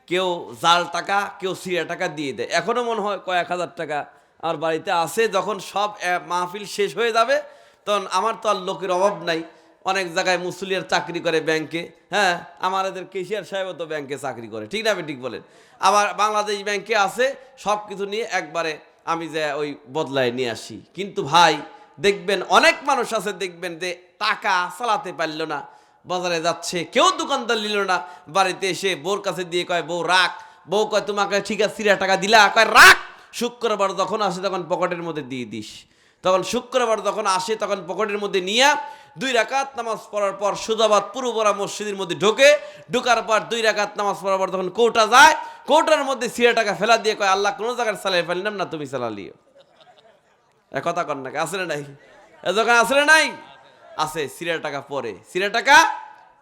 কেউ জাল টাকা, কেউ সিনিয়র টাকা দিয়ে দেয়। এখনও মনে হয় কয়েক হাজার টাকা আমার বাড়িতে আছে। যখন সব মাহফিল শেষ হয়ে যাবে তখন আমার তো আর লোকের অভাব নাই। অনেক জায়গায় মুসলিয়ার চাকরি করে ব্যাংকে, হ্যাঁ, আমার এদের কেশিয়ার সাহেবও তো ব্যাংকে চাকরি করে। ঠিক না? আপনি ঠিক বলেন। আবার বাংলাদেশ ব্যাংকে আছে, সব কিছু নিয়ে একবারে আমি যে ওই বদলায় নিয়ে আসি। কিন্তু ভাই দেখবেন অনেক মানুষ আছে, দেখবেন যে টাকা চালাতে পারল না, বাজারে যাচ্ছে, কেউ দোকানদার নিল না, বাড়িতে এসে বউর কাছে দিয়ে কয় বউ রাখ। বউ কয় তোমাকে ঠিক আছে 30 টাকা দিলা, কয় রাখ। শুক্রবার যখন আসে তখন পকেটের মধ্যে দিয়ে দিস। তখন শুক্রবার যখন আসে তখন পকেটের মধ্যে নিয়ে 2 রাকাত নামাজ পড়ার পর সুজাবাদ পুরোপরা মসজিদের মধ্যে ঢোকার পর 2 রাকাত নামাজ পড়ার পর তখন কোটা যায়, কোটার মধ্যে 30 টাকা ফেলা দিয়ে কয় আল্লাহ কোনো জায়গায় চালাই ফেললাম না, তুমি চালালিও। কথা কন নাকি? আসলে নাই? যখন আসলে নাই আছে 30 টাকা পরে 30 টাকা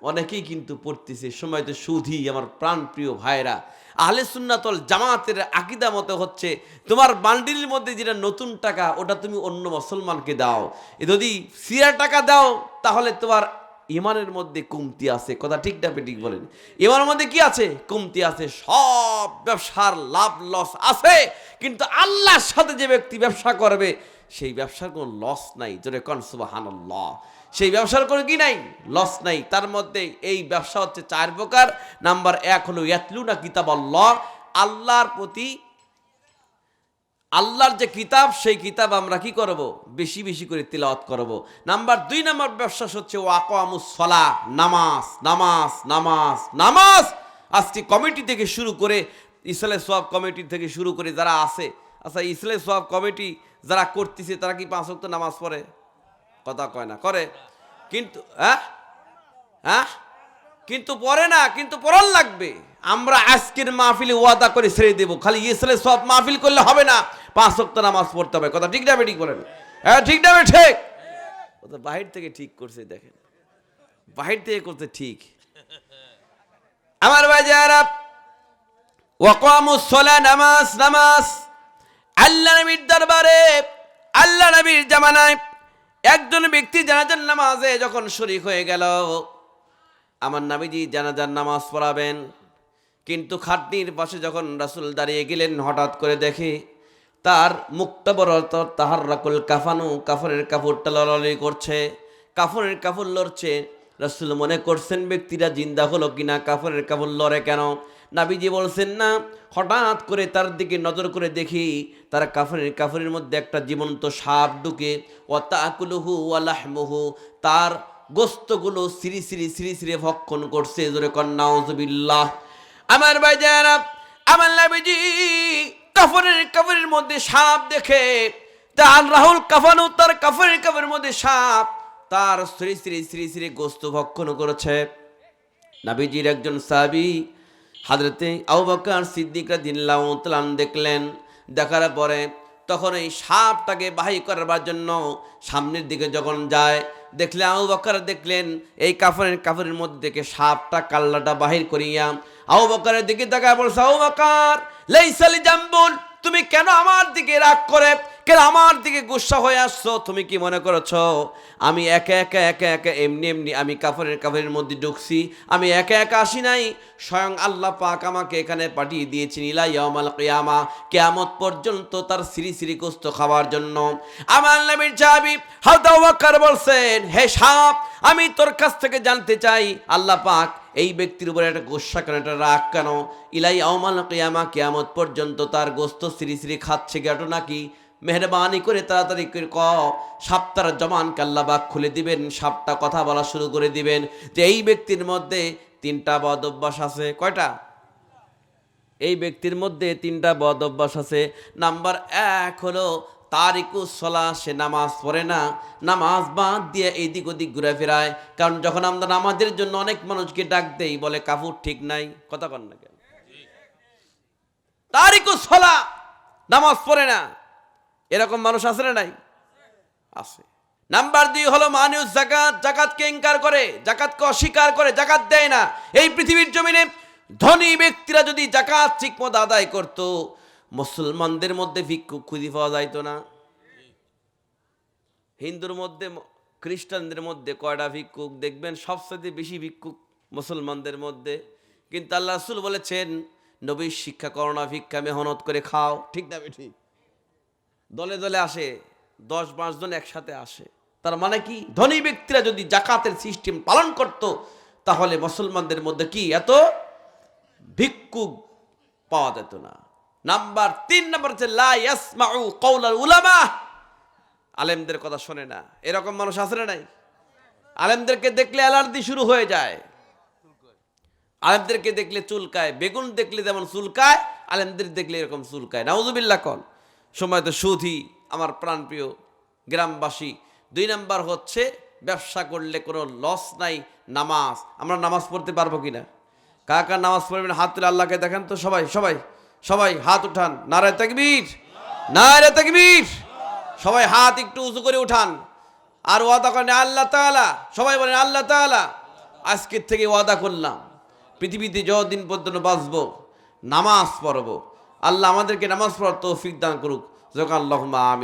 অনেকেই কিন্তু পড়তেছে। সময় তো সুধী আমার প্রাণ প্রিয় ভাইরা, আহলে সুন্নাত ওয়াল জামাতের আকীদা মতে হচ্ছে তোমার বান্ডিলের মধ্যে যেটা নতুন টাকা ওটা তুমি অন্য মুসলমানকে দাও। যদি 30 টাকা দাও তাহলে তোমার ইমানের মধ্যে কমতি আছে। কথা ঠিক না? ঠিক বলেন। ইমানের মধ্যে কি আছে? কমতি আছে। সব ব্যবসার লাভ লস আছে, কিন্তু আল্লাহর সাথে যে ব্যক্তি ব্যবসা করবে সেই ব্যবসার কোনো লস নাই। জোরে কোন সুবহানাল্লাহ। সেই ব্যবসার কোনো কি নাই? লস নাই। তার মধ্যে এই ব্যবসা হচ্ছে 4 প্রকার। নাম্বার 1 হলো ইয়াতলুনা কিতাবাল্লাহ, আল্লাহর প্রতি আল্লাহর যে কিতাব সেই কিতাব আমরা কি করব? বেশি বেশি করে তিলাওয়াত করব। নাম্বার 2 নম্বর ব্যবসা হচ্ছে ওয়াকামুস সালাহ, নামাজ নামাজ নামাজ নামাজ। আজকে কমিটি থেকে শুরু করে ইসলামে সওয়াব কমিটি থেকে শুরু করে যারা আছে, আচ্ছা ইসলামে সওয়াব কমিটি যারা করতেছে তারা কি 5 ওয়াক্ত নামাজ পড়ে? কথা কয় না? করে। কিন্তু কিন্তু পড়ে না, কিন্তু পড়ার লাগবে। আমরা আজকের মাহফিলে ওয়াদা করে ছেড়ে দেবো, খালি ইসলামে সওয়াব মাহফিল করলে হবে না, 5 ওয়াক্ত নামাজ পড়তে হবে। কথা ঠিক না? ঠিক বলেন। হ্যাঁ ঠিক না? ঠিক। ও তো বাহির থেকে ঠিক করছে, দেখেন বাহির থেকে করতে ঠিক। আমার ভাই যারা ওয়াকামুস সালাহ, নামাজ নামাজ। আল্লাহ নবীর দরবারে, আল্লাহ নবীর জামানায় একজন ব্যক্তি জানাজার নামাজে যখন শরীক হয়ে গেল, আমার নবীজি জানাজার নামাজ পড়াবেন, কিন্তু খাটনির পাশে যখন রাসূল দাঁড়িয়ে গেলেন হঠাৎ করে দেখে তার মুক্তা বরত তাহার রাকুল কাফানু, কাফনের কাপড়টা লড়ালড়ি করছে, কাফনের কাপড় লড়ছে। রাসূল মনে করছেন ব্যক্তিরা জিন্দা হলো কিনা, কাফনের কাপড় লড়ে কেন? নবীজি বলছেন না। হঠাৎ করে তার দিকে নজর করে দেখি তার কাফনের মধ্যে একটা জীবন্ত সাপ ঢুকে, ওয়াতাকুলুহু ওয়ালাহমুহু, তার গোস্তগুলো সিরি সিরি সিরি সিরি ভক্ষণ করছে। জোরে কন নাউযুবিল্লাহ। আমার ভাইজারা, আমার নবীজি কাফনের মধ্যে সাপ দেখে তার রাহুল কাফানু, তার কাফনের মধ্যে সাপ তার শ্রী শ্রী শ্রী শ্রী গোস্ত ভক্ষণ করেছে। নবীজির একজন সাহাবী হযরতে আবু বকর সিদ্দিক রাদিয়াল্লাহু তাআলা দেখলেন। দেখার পরে তখন এই সাপটাকে বাহির করবার জন্য সামনের দিকে যখন যায়, দেখলেন আবু বকর দেখলেন এই কাফনের মধ্যে থেকে সাপটা কাল্লাটা বাহির করিয়া আবু বকরের দিকে তাকায় বলছে, আবু বকর লাইসালি জাম্বুন, তুমি কেন আমার দিকে রাগ করে, কেন আমার দিকে গুসা হয়ে আসছো? তুমি কি মনে করেছো আমি একা একা এমনি আমি কাফনের মধ্যে ঢুকছি? আমি একা একা আসি নাই, স্বয়ং আল্লাহ পাক আমাকে এখানে পাঠিয়ে দিয়েছেন ইলা ইয়াউমাল কিয়ামা, কিয়ামত পর্যন্ত তার শ্রী গোস্ত খাওয়ার জন্য। আমার নবীর সাহাবী হযরত আবু বকর বলছেন, হে সাপ, আমি তোর কাছ থেকে জানতে চাই আল্লাহ পাক এই ব্যক্তির উপরে একটা গোসা কেন, একটা রাগ কেন? ইলা ইয়াউমাল কিয়ামা, কিয়ামত পর্যন্ত তার গোস্ত শ্রী খাচ্ছে ঘটনা কি? মেহরবানি করে তাড়াতাড়ি করে সাপটার জবানকে আল্লাহ পাক খুলে দিবেন, সাপটা কথা বলা শুরু করে দিবেন যে এই ব্যক্তির মধ্যে 3টা বদ অভ্যাস আছে। কয়টা? এই ব্যক্তির মধ্যে 3টা বদ অভ্যাস আছে। নাম্বার 1 হলো তারিকুস সালাহ, সে নামাজ পড়ে না, নামাজ বাদ দিয়ে এইদিক ওদিক ঘুরে ফেরায়। কারণ যখন আমরা নামাজের জন্য অনেক মানুষকে ডাক দেই বলে কাপড় ঠিক নাই, কথা কন না কেন? তারিকুস সালাহ, নামাজ পড়ে না, এরকম মানুষ আছে না নাই? আছে। নাম্বার 2 হলো মানুষ যাকাত, যাকাতকে ইনকার করে, যাকাতকে অস্বীকার করে, যাকাত দেয় না। এই পৃথিবীর জমিনে ধনী ব্যক্তিরা যদি যাকাত ঠিকমতো আদায় করত, মুসলমানদের মধ্যে ভিক্ষুক খুঁজে পাওয়া যাইতো না। হিন্দুর মধ্যে, খ্রিস্টানদের মধ্যে কয়টা ভিক্ষুক দেখবেন? সবচেয়ে বেশি ভিক্ষুক মুসলমানদের মধ্যে। কিন্তু আল্লাহ রাসূল বলেছেন, নবীর শিক্ষা করো না, ভিক্ষা মেহনত করে খাও। ঠিক না ঠিক? দলে দলে আসে, 10-5 জন একসাথে আসে। তার মানে কি? ধনী ব্যক্তিরা যদি যাকাতের সিস্টেম পালন করত, তাহলে মুসলমানদের মধ্যে কি এত ভিক্ষুক পাওয়া যেত না। নাম্বার 3 হচ্ছে লা ইয়াসমাউ কওলাল উলামা, আলেমদের কথা শোনে না। এরকম মানুষ আছে না নাই? আলেমদেরকে দেখলে অ্যালার্জি শুরু হয়ে যায়, আলেমদেরকে দেখলে চুলকায়, বেগুন দেখলে যেমন চুলকায়, আলেমদের দেখলে এরকম চুলকায়। নাউজুবিল্লাহ কন। সময় তো সুধী আমার প্রাণপ্রিয় গ্রামবাসী। 2 নাম্বার হচ্ছে ব্যবসা করলে কোনো লস নাই, নামাজ। আমরা নামাজ পড়তে পারবো কিনা? কাকা নামাজ পড়বেন হাত তুলে আল্লাহকে দেখেন তো। সবাই সবাই সবাই হাত উঠান, নারায়ে তাকবীর, নারায়ে তাকবীর। সবাই হাত একটু উঁচু করে উঠান আর ওয়াদা করেন আল্লাহ তাআলা, সবাই বলেন আল্লাহ তাআলা, আজকের থেকে ওয়াদা করলাম পৃথিবীতে যতদিন পর্যন্ত বাঁচবো নামাজ পড়বো। আল্লাহ আমাদেরকে নামাজ পড়ার তৌফিক দান করুক। আল্লাহুম্মা আমিন।